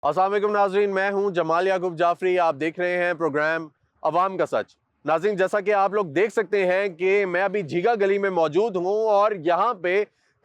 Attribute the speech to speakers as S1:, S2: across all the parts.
S1: अस्सलाम वालेकुम नाज़रीन, मैं हूं जमाल याकूब जाफरी। आप देख रहे हैं प्रोग्राम अवाम का सच। नाज़रीन, जैसा कि आप लोग देख सकते हैं कि मैं अभी झीगा गली में मौजूद हूं और यहां पे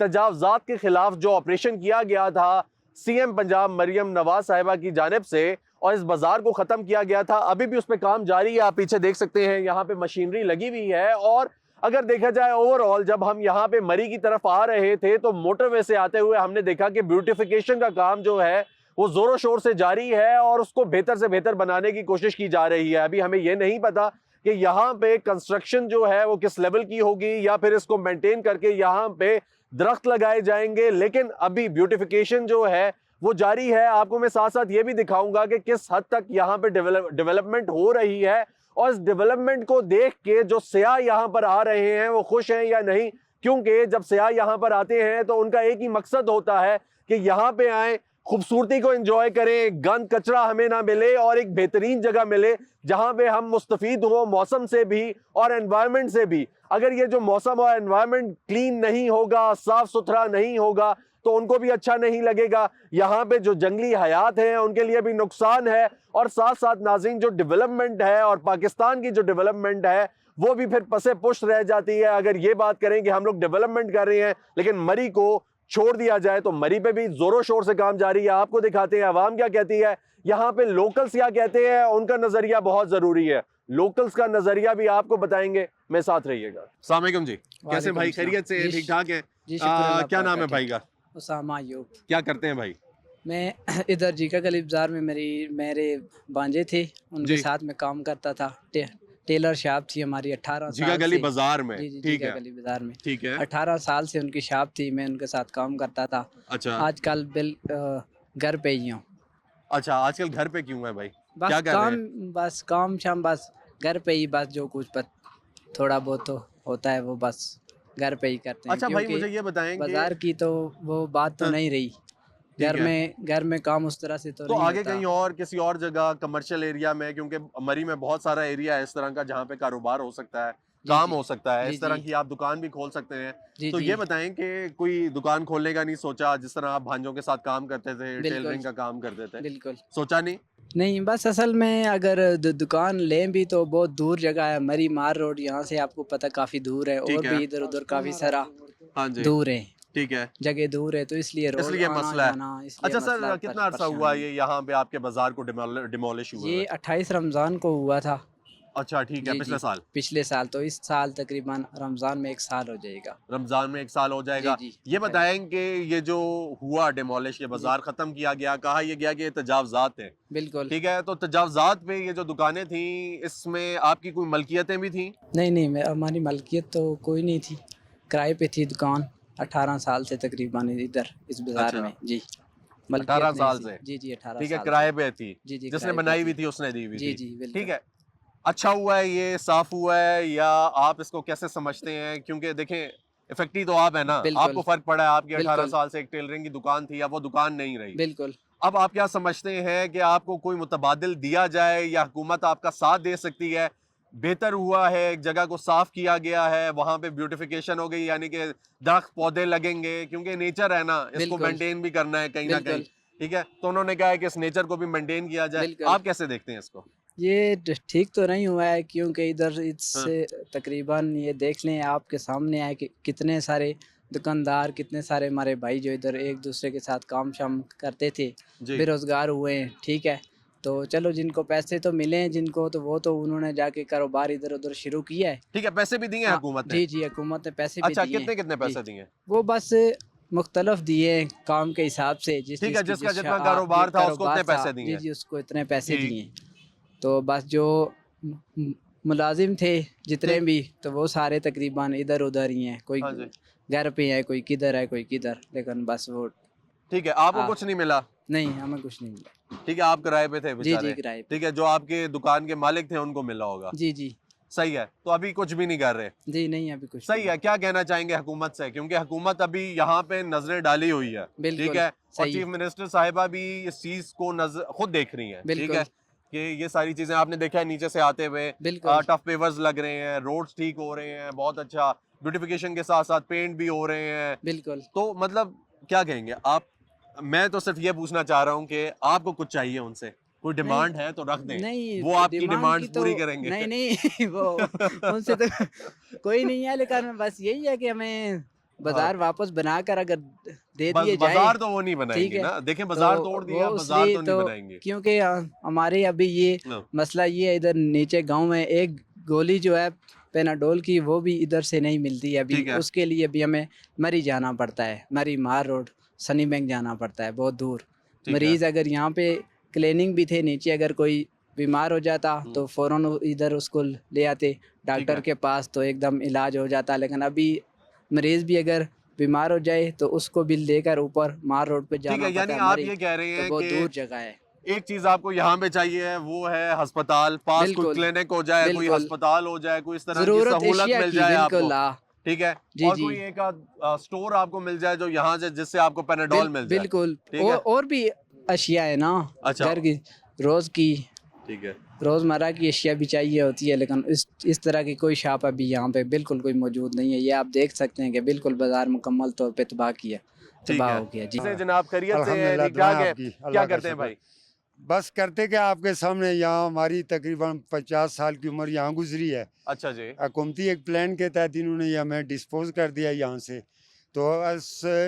S1: तजावज़ात के खिलाफ जो ऑपरेशन किया गया था सीएम पंजाब मरियम नवाज साहिबा की जानिब से और इस बाजार को ख़त्म किया गया था, अभी भी उस पर काम जारी है। आप पीछे देख सकते हैं यहाँ पे मशीनरी लगी हुई है। और अगर देखा जाए ओवरऑल, जब हम यहाँ पे मरी की तरफ आ रहे थे तो मोटरवे से आते हुए हमने देखा कि ब्यूटिफिकेशन का काम जो है वो जोरों शोर से जारी है और उसको बेहतर से बेहतर बनाने की कोशिश की जा रही है। अभी हमें ये नहीं पता कि यहाँ पे कंस्ट्रक्शन जो है वो किस लेवल की होगी या फिर इसको मेंटेन करके यहाँ पे दरख्त लगाए जाएंगे, लेकिन अभी ब्यूटिफिकेशन जो है वो जारी है। आपको मैं साथ साथ ये भी दिखाऊंगा कि किस हद तक यहाँ पे डेवलपमेंट हो रही है और इस डेवलपमेंट को देख के जो सयाह यहाँ पर आ रहे हैं वो खुश हैं या नहीं। क्योंकि जब सयाह यहाँ पर आते हैं तो उनका एक ही मकसद होता है कि यहाँ पे आए, खूबसूरती को एंजॉय करें, गंद कचरा हमें ना मिले और एक बेहतरीन जगह मिले जहां पे हम मुस्तफीद हो मौसम से भी और एनवायरनमेंट से भी। अगर ये जो मौसम और एनवायरनमेंट क्लीन नहीं होगा, साफ सुथरा नहीं होगा, तो उनको भी अच्छा नहीं लगेगा। यहाँ पे जो जंगली हयात हैं उनके लिए भी नुकसान है। और साथ साथ नाज़रीन, जो डेवलपमेंट है और पाकिस्तान की जो डेवलपमेंट है वो भी फिर पसे पुष्ट रह जाती है। अगर ये बात करें कि हम लोग डेवलपमेंट कर रहे हैं लेकिन मरी को छोड़ दिया जाए तो मरी पे भी जोरों शोर से काम जारी है। आपको दिखाते हैं अवाम क्या कहती है, यहाँ पे लोकल्स क्या कहते हैं, उनका नजरिया बहुत जरूरी है। लोकल्स का नजरिया भी आपको बताएंगे, मैं साथ रहिएगा। अस्सलाम वालेकुम जी, कैसे भाई? खैरियत से? ठीक ठाक है
S2: जी, शुक्र अल्लाह
S1: क्या
S2: पाक
S1: नाम
S2: का,
S1: है भाई
S2: ठीक
S1: का?
S2: है। उसामा अयूब।
S1: क्या करते हैं भाई?
S2: मैं इधर जीका गली बाजार में मेरे भांजे थे, उनके
S1: जी,
S2: साथ में काम करता था। टेलर शॉप थी हमारी 18
S1: जीगा
S2: साल
S1: गली
S2: से।
S1: बाजार में?
S2: जी, जी,
S1: ठीक
S2: जीका
S1: है,
S2: गली बाजार में
S1: ठीक है।
S2: 18 साल से उनकी शॉप थी, मैं उनके साथ काम करता था।
S1: अच्छा
S2: आजकल घर पे ही हूँ।
S1: अच्छा, आजकल घर पे क्यों है भाई?
S2: बस
S1: क्या कर रहे हैं?
S2: बस काम शाम, बस घर पे ही, बस जो कुछ थोड़ा बहुत तो होता है वो बस घर पे ही करते हैं,
S1: अच्छा भाई,
S2: क्योंकि
S1: मुझे ये बताएं कि
S2: बाजार की तो वो बात तो
S1: हाँ,
S2: नहीं रही।
S1: ठीक है।
S2: घर में काम उस तरह से तो
S1: तो
S2: नहीं
S1: आगे
S2: होता।
S1: कहीं और किसी और जगह कमर्शियल एरिया में, क्योंकि मरी में बहुत सारा एरिया है इस तरह का जहाँ पे कारोबार हो सकता है,
S2: जी,
S1: काम
S2: जी।
S1: हो सकता है,
S2: जी,
S1: इस
S2: जी।
S1: तरह की आप दुकान भी खोल सकते हैं।
S2: जी,
S1: तो
S2: जी।
S1: ये बताएं कि कोई दुकान खोलने का नहीं सोचा? जिस तरह आप भांजों के साथ काम करते थे,
S2: बिल्कुल,
S1: टेलरिंग का काम करते थे,
S2: बिल्कुल।
S1: सोचा नहीं?
S2: नहीं, बस असल में अगर दुकान लें भी तो बहुत दूर जगह है, मरी मार रोड, यहाँ से आपको पता काफ़ी दूर है,
S1: ठीक
S2: और
S1: है।
S2: भी इधर-उधर काफ़ी सारा
S1: हाँ जी।
S2: दूर है,
S1: ठीक है,
S2: जगह दूर है, तो इसलिए रोज़
S1: इसलिए मसला है।
S2: आना-जाना, इसलिए
S1: अच्छा
S2: मसला
S1: सर, कितना अरसा हुआ
S2: परेशानी।
S1: ये यहाँ पे आपके बाजार को डिमोलिश हुए
S2: ये
S1: हुए?
S2: 28 रमज़ान को हुआ था।
S1: अच्छा ठीक है,
S2: जी,
S1: पिछले
S2: जी।
S1: साल?
S2: पिछले साल, तो इस साल तकरीबन रमज़ान में 1 साल हो जाएगा।
S1: रमजान में 1 साल हो
S2: जी,
S1: जाएगा।
S2: जी।
S1: ये
S2: 28।
S1: बताएं कि ये जो हुआ डिमोलिश, ये
S2: जी,
S1: बाजार खत्म किया गया, कहा यह गया कि ये तजावजात है,
S2: बिल्कुल।
S1: ठीक है? तो तजावजात पे ये जो दुकानें थी, इसमें आपकी कोई मलकियतें भी थी?
S2: नहीं, नहीं, मैं हमारी मलकियत तो कोई नहीं थी, किराए पे थी दुकान 18 साल से तकरीबन इधर इस बाज़ार
S1: अच्छा,
S2: में। जी,
S1: 18
S2: मलकियत नहीं
S1: साल
S2: थी।
S1: से?
S2: जी, जी, 18
S1: ठीक है,
S2: साल से।
S1: किराए पे थी,
S2: जी, जी,
S1: जिसने
S2: किराए पे
S1: बनाई हुई
S2: थी।
S1: थी उसने दी हुई
S2: जी,
S1: थी,
S2: जी,
S1: ठीक
S2: बिल्कुल।
S1: है। अच्छा हुआ है ये, साफ हुआ है, या आप इसको कैसे समझते हैं? क्योंकि देखें, इफेक्टी तो आप है ना,
S2: बिल्कुल,
S1: आपको फर्क पड़ा है। आपकी 18
S2: बिल्कुल,
S1: साल से एक टेलरिंग की दुकान थी, अब वो दुकान नहीं रही।
S2: बिल्कुल।
S1: अब आप क्या समझते हैं कि आपको कोई मुतबादिल दिया जाए या हुकूमत आपका साथ दे सकती है? बेहतर हुआ है, एक जगह को साफ किया गया है, वहां पे ब्यूटिफिकेशन हो गई, यानी कि दरख्त पौधे लगेंगे, क्योंकि नेचर है ना, इसको
S2: बिल्कुल,
S1: मेंटेन भी करना है कहीं ना कहीं,
S2: बिल्कुल,
S1: ठीक है? तो उन्होंने कहा है कि इस नेचर को भी मेंटेन किया जाए।
S2: बिल्कुल।
S1: आप कैसे देखते हैं इसको?
S2: ये ठीक तो नहीं हुआ है, क्योंकि इधर
S1: हाँ,
S2: इससे तकरीबन ये देख लें, आपके सामने है कि कितने सारे दुकानदार, कितने सारे हमारे भाई जो इधर एक दूसरे के साथ काम शाम करते थे,
S1: जी,
S2: बेरोज़गार हुए हैं, ठीक है। तो चलो, जिनको पैसे तो मिले हैं जिनको, तो वो तो उन्होंने जाके कारोबार इधर-उधर शुरू किया है।
S1: ठीक है, पैसे भी दिए हैं
S2: हाँ,
S1: हुकूमत ने?
S2: जी, जी, हुकूमत ने पैसे भी
S1: अच्छा,
S2: दिए हैं।
S1: कितने कितने
S2: जी,
S1: पैसे दिए?
S2: वो बस मुख्तलफ़ दिए हैं काम के हिसाब से, जिस
S1: ठीक है,
S2: जिसकी
S1: जिसका
S2: जिस
S1: जितना
S2: जी,
S1: कारोबार था उसको
S2: कारोबार
S1: उतने
S2: था।
S1: पैसे
S2: जी,
S1: दिए।
S2: जी, उसको इतने पैसे दिए
S1: ठीक,
S2: हैं। तो बस जो मुलाजिम थे जितने
S1: ठीक,
S2: भी, तो वो सारे तकरीबन इधर-उधर ही हैं। कोई
S1: हाँ जी,
S2: घर पे है, कोई किधर है, कोई किधर, लेकिन बस वो
S1: ठीक है, आपको
S2: हाँ,
S1: कुछ नहीं मिला?
S2: नहीं, हमें कुछ नहीं मिला।
S1: ठीक है, आप किराए पे थे
S2: जी, जी,
S1: बेचारे।
S2: किराए पे।
S1: ठीक है, जो आपके दुकान के मालिक थे उनको मिला होगा।
S2: जी, जी।
S1: सही है, तो अभी कुछ भी नहीं कर रहे।
S2: जी, नहीं, अभी कुछ भी
S1: सही
S2: नहीं।
S1: है, क्या कहना चाहेंगे हुकूमत से? क्योंकि हुकूमत अभी यहाँ पे नजरें डाली हुई है, ठीक
S2: बिल्कुल,
S1: है? और
S2: सही।
S1: चीफ मिनिस्टर साहिबा भी इस चीज को खुद देख रही हैं, ठीक है?
S2: बिल्कुल,
S1: कि ये सारी चीजें आपने देखा है नीचे से आते हुए,
S2: बिल्कुल।
S1: टफ पेवर्स लग रहे हैं, रोड्स ठीक हो रहे हैं, बहुत अच्छा, ब्यूटिफिकेशन के साथ साथ पेंट भी हो रहे हैं।
S2: बिल्कुल।
S1: तो मतलब क्या कहेंगे आप? मैं तो सिर्फ ये पूछना चाह रहा हूँ कि आपको कुछ चाहिए उनसे, कोई
S2: नहीं
S1: डिमांड है तो रख दें,
S2: नहीं
S1: वो आपकी
S2: डिमांड की
S1: डिमांड्स
S2: तो
S1: पूरी करेंगे।
S2: नहीं नहीं वो उनसे तो कोई नहीं है, लेकिन बस यही है कि हमें
S1: हाँ,
S2: बाजार वापस बनाकर अगर दे
S1: बस
S2: दिए जाए,
S1: बाजार तो वो नहीं
S2: ठीक
S1: बनाएंगे
S2: है।
S1: ना, देखें
S2: तो
S1: बाजार तोड़
S2: वो
S1: दिया, बाजार
S2: उसलिए
S1: तो नहीं
S2: तो
S1: बनाएंगे।
S2: क्योंकि हमारे अभी ये
S1: हाँ,
S2: मसला ये है, इधर नीचे गांव में एक गोली जो है पेनाडोल की, वो भी इधर से नहीं मिलती है अभी।
S1: ठीक है,
S2: उसके लिए अभी हमें मरी जाना पड़ता है, मरी मार रोड सनी बैंक जाना पड़ता है, बहुत दूर।
S1: ठीक है।
S2: मरीज़ अगर यहाँ पे क्लिनिक भी थे नीचे, अगर कोई बीमार हो जाता तो फ़ौरन इधर उसको ले आते
S1: ठीक
S2: डॉक्टर
S1: है,
S2: के पास, तो एकदम इलाज हो जाता। लेकिन अभी मरीज़ भी अगर बीमार हो जाए तो उसको भी लेकर ऊपर मार रोड पे
S1: ठीक
S2: जाना
S1: है।
S2: पड़ता
S1: यानी
S2: है,
S1: आप
S2: मरी
S1: ये कह रहे
S2: तो
S1: हैं
S2: बहुत
S1: कि
S2: दूर जगह है।
S1: एक चीज आपको यहाँ पे चाहिए, वो है अस्पताल, पास कोई
S2: बिल्कुल,
S1: क्लिनिक हो जाए, कोई
S2: बिल्कुल।
S1: अस्पताल हो जाए, कोई इस तरह की
S2: ज़रूरत
S1: सहूलत
S2: एशिया
S1: मिल
S2: की,
S1: जाए आपको,
S2: बिल्कुल
S1: ठीक है।
S2: जी,
S1: और
S2: जी।
S1: कोई एक आध स्टोर आपको मिल जाए जो यहाँ से, जिससे आपको पेनाडोल मिल जाए,
S2: बिल्कुल
S1: ठीक है।
S2: और भी अशिया है ना,
S1: अच्छा,
S2: घर की रोज़ की
S1: ठीक है।
S2: रोज़मर्रा की अशिया भी चाहिए होती है, लेकिन इस तरह की कोई शॉप अभी यहाँ पे बिल्कुल कोई मौजूद नहीं है। ये आप देख सकते हैं कि बिल्कुल बाज़ार मुकम्मल तौर पे
S1: ठीक
S2: तबाह
S1: है।
S2: हो गया जी।
S1: से जनाब खैरियत से है,
S3: अल्हम्दुलिल्लाह,
S1: ठीक
S3: दुआएं
S1: ठाक है,
S3: आपकी,
S1: क्या
S3: अल्लाह का
S1: करते हैं
S3: शुक्र।
S1: भाई?
S3: बस करते क्या, आपके सामने यहाँ हमारी तकरीबन 50 साल की उम्र यहाँ गुजरी है।
S1: अच्छा जी,
S3: हुकूमती एक प्लान के तहत इन्होंने ये हमें डिस्पोज कर दिया यहाँ से। तो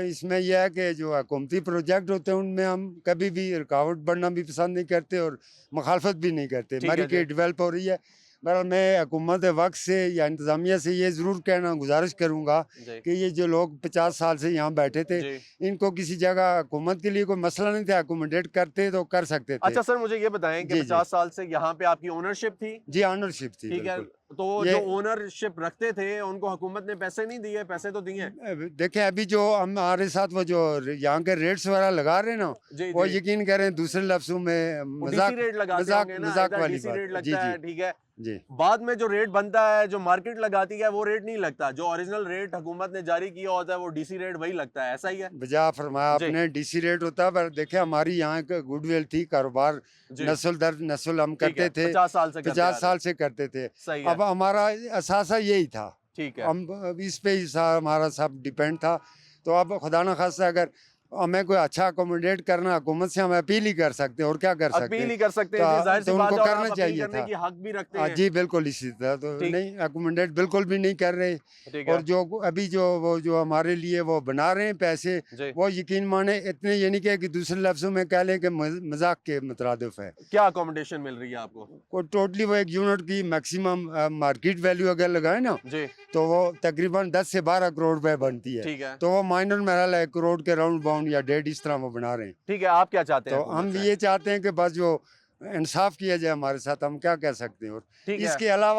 S3: इसमें यह है कि जो हुकूमती प्रोजेक्ट होते हैं उनमें हम कभी भी रुकावट बनना भी पसंद नहीं करते और मुखालफत भी नहीं करते।
S1: ठीक है
S3: हमारी
S1: जी,
S3: के डेवलप हो रही है। बहरहाल मैं हुकूमत वक्त से या इंतज़ामिया से ये ज़रूर कहना गुजारिश करूँगा
S1: जी,
S3: कि ये जो लोग 50 साल से यहाँ बैठे थे,
S1: जी।
S3: इनको किसी जगह हुकूमत के लिए कोई मसला नहीं था, अकोमोडेट करते तो कर सकते थे।
S1: अच्छा सर, मुझे ये बताएं कि
S3: जी, जी।
S1: 50 साल से यहाँ पे आपकी ओनरशिप थी,
S3: जी, ऑनरशिप थी
S1: ठीक है।
S3: बिल्कुल।
S1: तो
S3: ये
S1: जो ओनरशिप रखते थे उनको हुकूमत ने पैसे नहीं दिए? पैसे तो दिए हैं।
S3: देखें, अभी जो हमारे साथ वो जो यहाँ के रेट्स वगैरह लगा रहे हैं ना,
S1: जी
S3: वो
S1: जी,
S3: यकीन करें दूसरे लफ्ज़ों में
S1: वो डीसी
S3: मजाक
S1: रेट लगाते
S3: मजाक
S1: होंगे ना,
S3: मजाक
S1: इधर
S3: वाली
S1: डीसी
S3: बात।
S1: रेट
S3: जी,
S1: लगता
S3: जी,
S1: है, ठीक है।
S3: जी,
S1: बाद में जो रेट बनता है, जो मार्केट लगाती है, वो रेट नहीं लगता। जो ओरिजिनल रेट हुकूमत ने जारी किया होता है वो डीसी रेट वही लगता है, ऐसा ही है?
S3: बजा फरमाया
S1: जी,
S3: आपने। डीसी रेट होता है, पर देखे हमारी यहाँ का गुडविल थी, कारोबार
S1: जी,
S3: नस्ल दर नस्ल हम
S1: ठीक है।
S3: करते थे,
S1: 50 साल से करते आ
S3: 50
S1: रहे
S3: साल
S1: हैं,
S3: से करते थे।
S1: सही है,
S3: अब हमारा असासा यही था,
S1: ठीक है,
S3: हम अब इस पे ही हमारा सब डिपेंड था। तो अब खुदा न खास्ता अगर हमें कोई अच्छा अकोमोडेट करना, हुकूमत से हम अपील ही कर सकते हैं और क्या कर सकते
S1: अपील
S3: हैं।
S1: ही कर सकते हैं जी, जाहिर सी
S3: तो
S1: बात
S3: उनको
S1: है, और
S3: करना
S1: आप अपील
S3: चाहिए
S1: करने
S3: था।
S1: की हक भी रखते
S3: हाँ
S1: हैं,
S3: जी, बिल्कुल इसी तरह तो
S1: ठीक,
S3: नहीं, अकोमोडेट बिल्कुल भी नहीं कर रहे।
S1: ठीक
S3: और
S1: है,
S3: जो अभी जो वो जो हमारे लिए वो बना रहे हैं पैसे,
S1: जी।
S3: वो यकीन माने इतने, ये नहीं कि दूसरे लफ्ज़ों में कह लें कि मजाक के मुतरादिफ है।
S1: क्या अकोमोडेशन मिल रही है आपको?
S3: को टोटली वो एक यूनिट की मैक्सिमम मार्केट वैल्यू अगर लगाए ना,
S1: जी,
S3: तो वो तकरीबन 10 से 12 करोड़ रुपए बनती है।
S1: ठीक है,
S3: तो वो माइनर महल है, 1 करोड़ के राउंड बाउंड या 1.5 इस तरह वो बना रहे हैं।
S1: ठीक है। आप क्या चाहते हैं
S3: तो
S1: हुकूमत
S3: हम
S1: से?
S3: ये चाहते हैं कि बस जो इंसाफ किया जाए हमारे साथ, हम क्या कह सकते हैं। और
S1: ठीक है,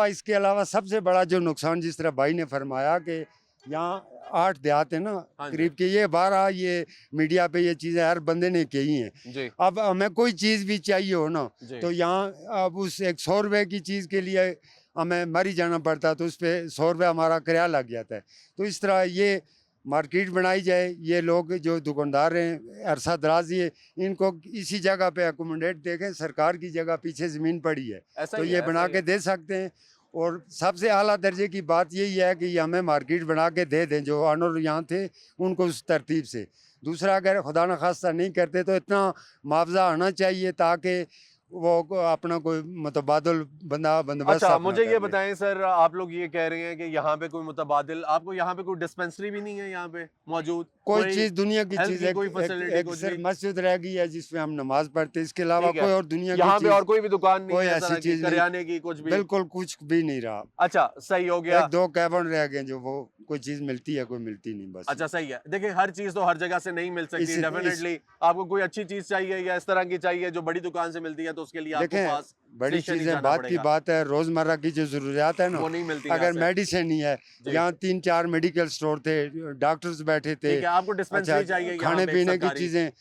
S3: इसके अलावा सबसे बड़ा जो नुकसान, जिस तरह भाई ने फरमाया कि यहाँ 8 देहात है ना
S1: हाँ जी,
S3: करीब के, ये 12 ये मीडिया पे ये चीज़ें हर बंदे ने कही हैं।
S1: जी,
S3: अब हमें कोई चीज़ भी चाहिए हो ना,
S1: जी,
S3: तो यहाँ अब उस एक 100 रुपए की चीज़ के लिए हमें मरी जाना पड़ता, तो उस पर 100 रुपये हमारा किराया लग जाता है। तो इस तरह ये मार्केट बनाई जाए, ये लोग जो दुकानदार हैं अरसा दराज, ये इनको इसी जगह पे अकोमोडेट देखें। सरकार की जगह पीछे ज़मीन पड़ी है,
S1: ऐसा
S3: तो
S1: ही
S3: ये
S1: है,
S3: बना
S1: ऐसा ही
S3: के
S1: है।
S3: दे सकते हैं। और सबसे आला दर्जे की बात यही है कि ये हमें मार्केट बना के दे दें, जो ऑनर यहाँ थे उनको उस तरतीब से। दूसरा, अगर खुदा न खास्ता नहीं करते तो इतना मुआवजा आना चाहिए ताकि वो अपना कोई मुतबादल बंदोबस्त
S1: अच्छा,
S3: अपना
S1: मुझे
S3: कर
S1: ये
S3: ले।
S1: बताएं सर, आप लोग ये कह रहे हैं कि यहाँ पे कोई मुतबादिल, आपको यहाँ पे कोई डिस्पेंसरी भी नहीं है यहाँ पे मौजूद?
S3: कोई
S1: कोई
S3: चीज़ दुनिया की
S1: हेल्थ
S3: चीज़,
S1: की
S3: एक,
S1: कोई
S3: एक,
S1: फैसिलिटी,
S3: एक
S1: कुछ
S3: सिर्फ
S1: भी?
S3: मस्जिद रह गई है जिसमें हम नमाज पढ़ते हैं, इसके अलावा
S1: ठीक है।
S3: कोई और दुनिया की
S1: यहाँ पे
S3: चीज़,
S1: और कोई भी दुकान नहीं
S3: कोई
S1: है,
S3: ऐसी
S1: तरह की
S3: चीज़ नहीं,
S1: करियाने की, कुछ भी?
S3: बिल्कुल कुछ भी नहीं रहा।
S1: अच्छा, सही हो गया।
S3: 1-2 कैबिन रह गए जो वो कोई चीज़ मिलती है, कोई मिलती नहीं, बस।
S1: अच्छा, सही है। देखिए, हर चीज तो हर जगह से नहीं मिल सकती,
S3: इस
S1: डेफिनेटली। आपको कोई अच्छी चीज चाहिए या इस तरह की चाहिए जो बड़ी दुकान से मिलती है, तो उसके लिए आपको
S3: देखें,
S1: पास
S3: बड़ी
S1: स्टेशन ही
S3: चीज़ें
S1: जाना
S3: बात की
S1: पड़ेगा,
S3: बात है, रोज़मर्रा की जो ज़रूरियात है ना,
S1: वो नहीं मिलती यहाँ
S3: अगर
S1: से।
S3: मेडिसिन ही है,
S1: जी,
S3: यहाँ 3-4 मेडिकल स्टोर थे, डॉक्टर्स बैठे थे।
S1: ठीक है। आपको डिस्पेंसरी
S3: अच्छा,
S1: चाहिए यहाँ
S3: खाने
S1: पे
S3: पीने की
S1: सरकारी?
S3: चीज़ें,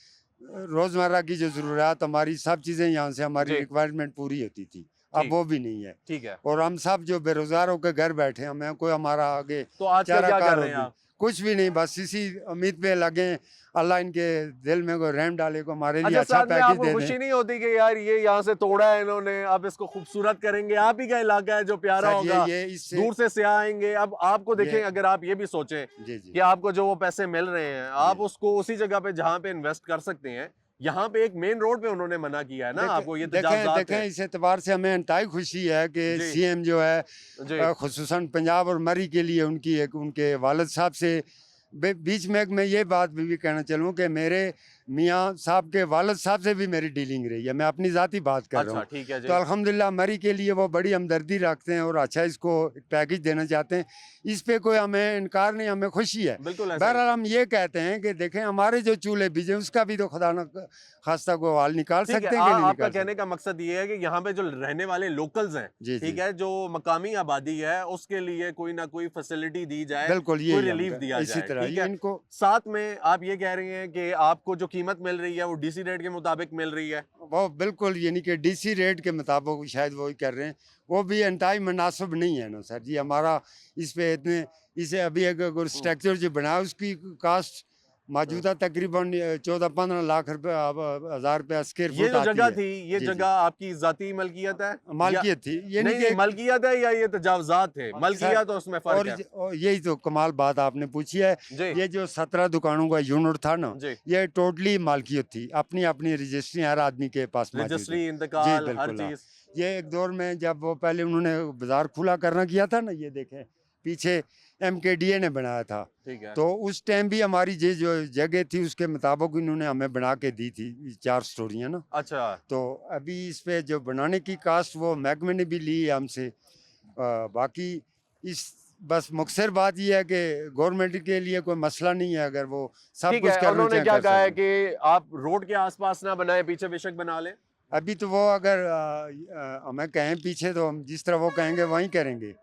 S3: रोज़मर्रा की जो ज़रूरियात हमारी, सब चीज़ें यहाँ से हमारी
S1: जी,
S3: रिक्वायरमेंट पूरी होती थी। अब
S1: ठीक,
S3: वो भी नहीं है।
S1: ठीक है।
S3: और हम सब जो बेरोज़गार होकर घर बैठे हैं, हमें कोई हमारा आगे
S1: तो आजकल क्या कर
S3: चाराकार
S1: रहे
S3: और
S1: हैं
S3: भी
S1: आप?
S3: कुछ भी नहीं, बस इसी उम्मीद पे लगे अल्लाह इनके दिल में कोई रहम डाले, को हमारे लिए
S1: अच्छा,
S3: अच्छा
S1: साथ में
S3: पैकेज
S1: आपको
S3: दे
S1: खुशी
S3: दें।
S1: नहीं होती कि यार ये यहाँ से तोड़ा है इन्होंने, अब इसको खूबसूरत करेंगे, आप ही का इलाका है जो प्यारा
S3: सर
S1: होगा,
S3: ये इससे
S1: दूर से सियाह आएंगे। अब आपको देखें,
S3: ये-
S1: अगर आप ये भी सोचें
S3: जी जी
S1: कि आपको जो वो पैसे मिल रहे हैं, आप
S3: जी।
S1: उसको उसी जगह पे जहाँ पे इन्वेस्ट कर सकते हैं, यहाँ पे एक मेन रोड पे उन्होंने मना किया है ना आपको, ये
S3: देखें
S1: तजावुज़ात
S3: देखें
S1: है।
S3: इस एतबार से हमें इंतहाई खुशी है कि
S1: जी।
S3: सीएम जो है
S1: जी
S3: खुसूसन पंजाब और मरी के लिए उनकी एक उनके वालिद साहब से बीच में एक मैं ये बात भी कहना चलूँ कि मेरे मियाँ साहब के वालिद साहब से भी मेरी डीलिंग रही है, मैं अपनी ज़ाती बात कर रहा
S1: अच्छा
S3: हूँ।
S1: ठीक है जी।
S3: तो अल्हम्दुलिल्लाह मरी के लिए वो बड़ी हमदर्दी रखते हैं और अच्छा इसको एक पैकेज देना चाहते हैं। इस पे कोई हमें इनकार नहीं, हमें खुशी है।
S1: बिल्कुल ऐसा ही।
S3: बहरहाल हम ये कहते हैं कि देखें हमारे जो चूल्हे बीजे उसका भी तो खुदा न खास्ता को हवाल निकाल
S1: ठीक
S3: सकते
S1: है,
S3: हैं कि नहीं
S1: आपका
S3: निकाल
S1: कहने का मकसद ये है कि यहाँ पे जो रहने वाले लोकल्स हैं,
S3: जी,
S1: ठीक
S3: जी।
S1: है, जो मकामी आबादी है, उसके लिए कोई ना कोई फैसिलिटी दी जाए,
S3: बिल्कुल
S1: कोई
S3: ये
S1: रिलीफ दिया
S3: इसी
S1: जाए,
S3: तरह
S1: ठीक
S3: ये
S1: है।
S3: इनको
S1: साथ में आप ये कह रहे हैं कि आपको जो कीमत मिल रही है वो डीसी रेट के मुताबिक मिल रही है।
S3: वो बिल्कुल यानी कि डीसी रेट के मुताबिक शायद वही कर रहे हैं, वो भी इंतहाई मुनासिब नहीं है ना सर जी हमारा। इस पे इतने इसे अभी अगर स्ट्रक्चर जो बनाया उसकी कास्ट मौजूदा तकरीबन 14-15 लाख रुपए हज़ार रुपया स्क्वायर
S1: ये
S3: फुट
S1: जो
S3: आती
S1: जगह
S3: है।
S1: थी, ये
S3: जी,
S1: जगह आपकी जाती मलकियत है या
S3: मालकियत थी यानी
S1: नहीं,
S3: कि
S1: नहीं मलकियत है या ये तजावुज़ात थे? मलकियत और उसमें फर्क है।
S3: और यही तो कमाल बात आपने पूछी है।
S1: जी
S3: ये जो 17 दुकानों का यूनिट था ना,
S1: जी,
S3: ये टोटली मालकियत थी, अपनी अपनी रजिस्ट्री हर आदमी के पास मौजूद है।
S1: रजिस्ट्री,
S3: जी
S1: इंतकाल, हर
S3: बिल्कुल हाँ।
S1: चीज।
S3: ये एक दौर में जब वो पहले उन्होंने बाजार खुला करना किया था ना, ये देखें पीछे MKDA ने बनाया था,
S1: ठीक है।
S3: तो उस टाइम भी हमारी ये जो जगह थी उसके मुताबिक इन्होंने हमें बना के दी थी 4 स्टोरियाँ ना।
S1: अच्छा
S3: तो अभी इस पे जो बनाने की कास्ट वो महकमे ने भी ली है हमसे। बाकी इस बस मुख्तसर बात यह है कि गवर्नमेंट के लिए कोई मसला नहीं है, अगर वो सब
S1: ठीक
S3: कुछ
S1: है,
S3: करना
S1: उन्होंने
S3: चाहें
S1: क्या
S3: कर
S1: कहा है
S3: सकते हैं।
S1: कि आप रोड के आसपास ना बनाए, पीछे बेशक बना लें।
S3: अभी तो वो अगर हमें कहें पीछे तो हम जिस तरह वो कहेंगे वहीं करेंगे।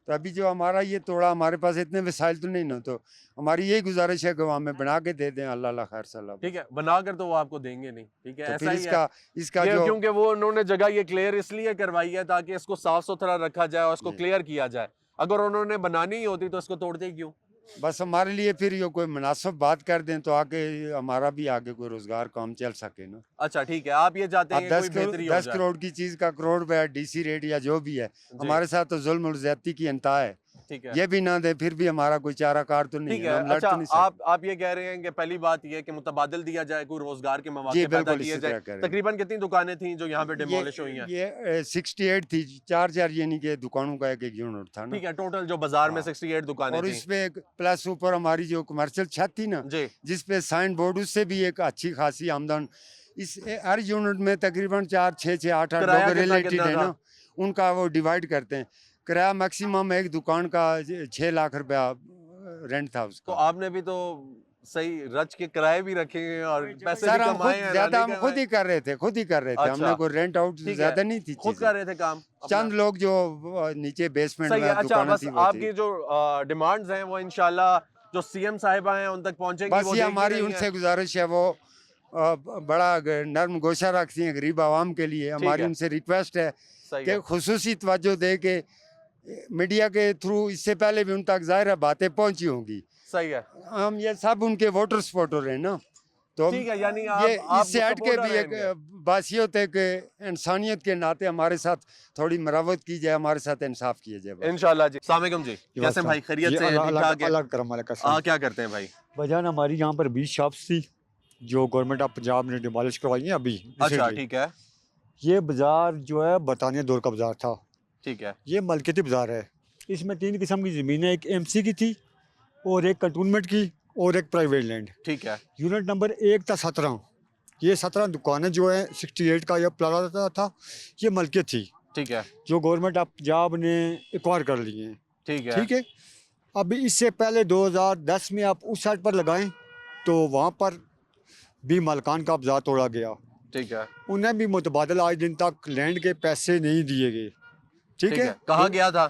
S3: तो अभी जो हमारा ये तोड़ा हमारे पास इतने वसाइल तो नहीं ना, तो हमारी यही गुजारिश है कि वो हमें बना के दे दें। अल्लाह अल्लाह खैर सलाम।
S1: ठीक है, बनाकर तो वो आपको देंगे नहीं, ठीक है,
S3: तो
S1: ऐसा
S3: फिर
S1: ही है।
S3: इसका
S1: ये
S3: जो
S1: क्योंकि वो उन्होंने जगह ये क्लियर इसलिए करवाई है ताकि इसको साफ सुथरा रखा जाए और इसको
S3: जी।
S1: क्लियर किया जाए। अगर उन्होंने बनानी ही होती तो इसको तोड़ते ही क्यों?
S3: बस हमारे लिए फिर ये कोई मुनासिब बात कर दें तो आगे हमारा भी आगे कोई रोजगार काम चल सके ना।
S1: अच्छा ठीक है, आप ये चाहते
S3: अब
S1: हैं कि कोई बेहतरी हो
S3: 10
S1: जाए।
S3: करोड़ की चीज का करोड़ रुपया डीसी रेट या जो भी है,
S1: जी,
S3: हमारे साथ तो जुल्म और ज्यादती की इंतहा है।
S1: ठीक है।
S3: ये भी ना दे फिर भी हमारा कोई चारा कार तो नहीं
S1: ठीक
S3: है,
S1: है,
S3: हम लड़
S1: अच्छा
S3: तो नहीं सकते।
S1: आप ये कह रहे हैं कि पहली बात ये है कि मुतबादिल दिया जाए, कोई रोजगार के
S3: जी
S1: मौके पैदा
S3: बिल्कुल
S1: किए
S3: इसी
S1: जाए।
S3: तरह कह रहे हैं।
S1: तकरीबन कितनी दुकानें थी जो यहाँ पे डिमोलिश हुई हैं?
S3: ये 68 थी, 4 यानी कि दुकानों का एक यूनिट था ना।
S1: ठीक है, टोटल जो बाजार में
S3: हाँ।
S1: 68 दुकानें
S3: और
S1: थी।
S3: इस पे एक प्लस ऊपर हमारी जो कमर्शियल छत थी ना,
S1: जी
S3: जिस पे साइन बोर्ड, उससे भी एक अच्छी खासी आमदन इस हर यूनिट में तकरीबन 4 6 8
S1: किराया
S3: लोग
S1: कितना
S3: रिलेटेड
S1: कितना
S3: है
S1: था?
S3: ना, उनका वो डिवाइड करते हैं। किराया मैक्सिमम एक दुकान का 6 लाख रुपया रेंट था
S1: तो
S3: उसका।
S1: आपने भी तो सही रच के किराए भी रखे हैं और पैसे
S3: सर
S1: भी
S3: हम खुद
S1: कमाए हैं,
S3: ज्यादा
S1: ना
S3: हम
S1: नहीं
S3: खुद ही कर रहे थे,
S1: अच्छा।
S3: हमने कोई रेंट आउट
S1: ठीक है,
S3: ज्यादा नहीं थी
S1: खुद
S3: चीजें।
S1: कर रहे थे काम अपना।
S3: चंद लोग जो नीचे बेसमेंट
S1: सही
S3: में
S1: है। अच्छा,
S3: दुकानें
S1: बस
S3: थी वो थी।
S1: आपकी जो डिमांड्स हैं वो इंशाल्लाह जो सीएम साहिबा हैं उन तक पहुंचेंगी,
S3: बस
S1: वो
S3: ये
S1: देख ही
S3: हमारी
S1: रही हैं।
S3: उनसे गुजारिश है, वो बड़ा नर्म गोशा रखती हैं गरीब आवाम के लिए। हमारी
S1: है।
S3: उनसे रिक्वेस्ट है
S1: सही
S3: कि
S1: है।
S3: खुसूसी तवज्जो दे के मीडिया के थ्रू इससे पहले भी उन तक ज़ाहिर है बातें पहुंची होंगी।
S1: सही है।
S3: हम ये सब उनके वोटर सपोर्टर हैं ना, तो
S1: ठीक है, यानी
S3: ये
S1: आप
S3: इससे हट के
S1: सपोर्टर
S3: भी
S1: हैं
S3: एक
S1: इनके।
S3: बासियत है कि इंसानियत के नाते हमारे साथ थोड़ी मरावत की जाए, हमारे साथ इंसाफ किया जाए बस।
S1: इंशाल्लाह जी। अस्सलाम वालेकुम जी, कैसे हैं भाई? खैरियत से हैं? ठीक ठाक हैं?
S4: अलग करम वाले कसम।
S1: क्या करते हैं भाई?
S4: वजह हमारी यहाँ पर 20 शॉप्स थी जो गवर्नमेंट ऑफ पंजाब ने डिमोलिश करवाई है अभी
S1: अच्छा
S4: recently।
S1: ठीक है,
S4: ये बाजार जो है बरतानिया दौर का बाजार था,
S1: ठीक है,
S4: ये मलकियती बाजार है। इसमें 3 किस्म की ज़मीनें, एक MC की थी और एक कंटोनमेंट की और एक प्राइवेट लैंड।
S1: ठीक है,
S4: यूनिट नंबर 1 था 17। ये 17 दुकानें जो है 68 का ये प्लाजा था, ये मलकियत थी
S1: ठीक है,
S4: जो गवर्नमेंट ऑफ पंजाब ने एक्वायर कर ली है।
S1: ठीक है,
S4: ठीक है, अभी इससे पहले 2010 में आप उस साइड पर लगाएं तो वहाँ पर भी मालकान का बाजार तोड़ा गया,
S1: ठीक है,
S4: उन्हें भी मुतबादल आज दिन तक लैंड के पैसे नहीं दिए गए। ठीक है,
S1: कहा गया था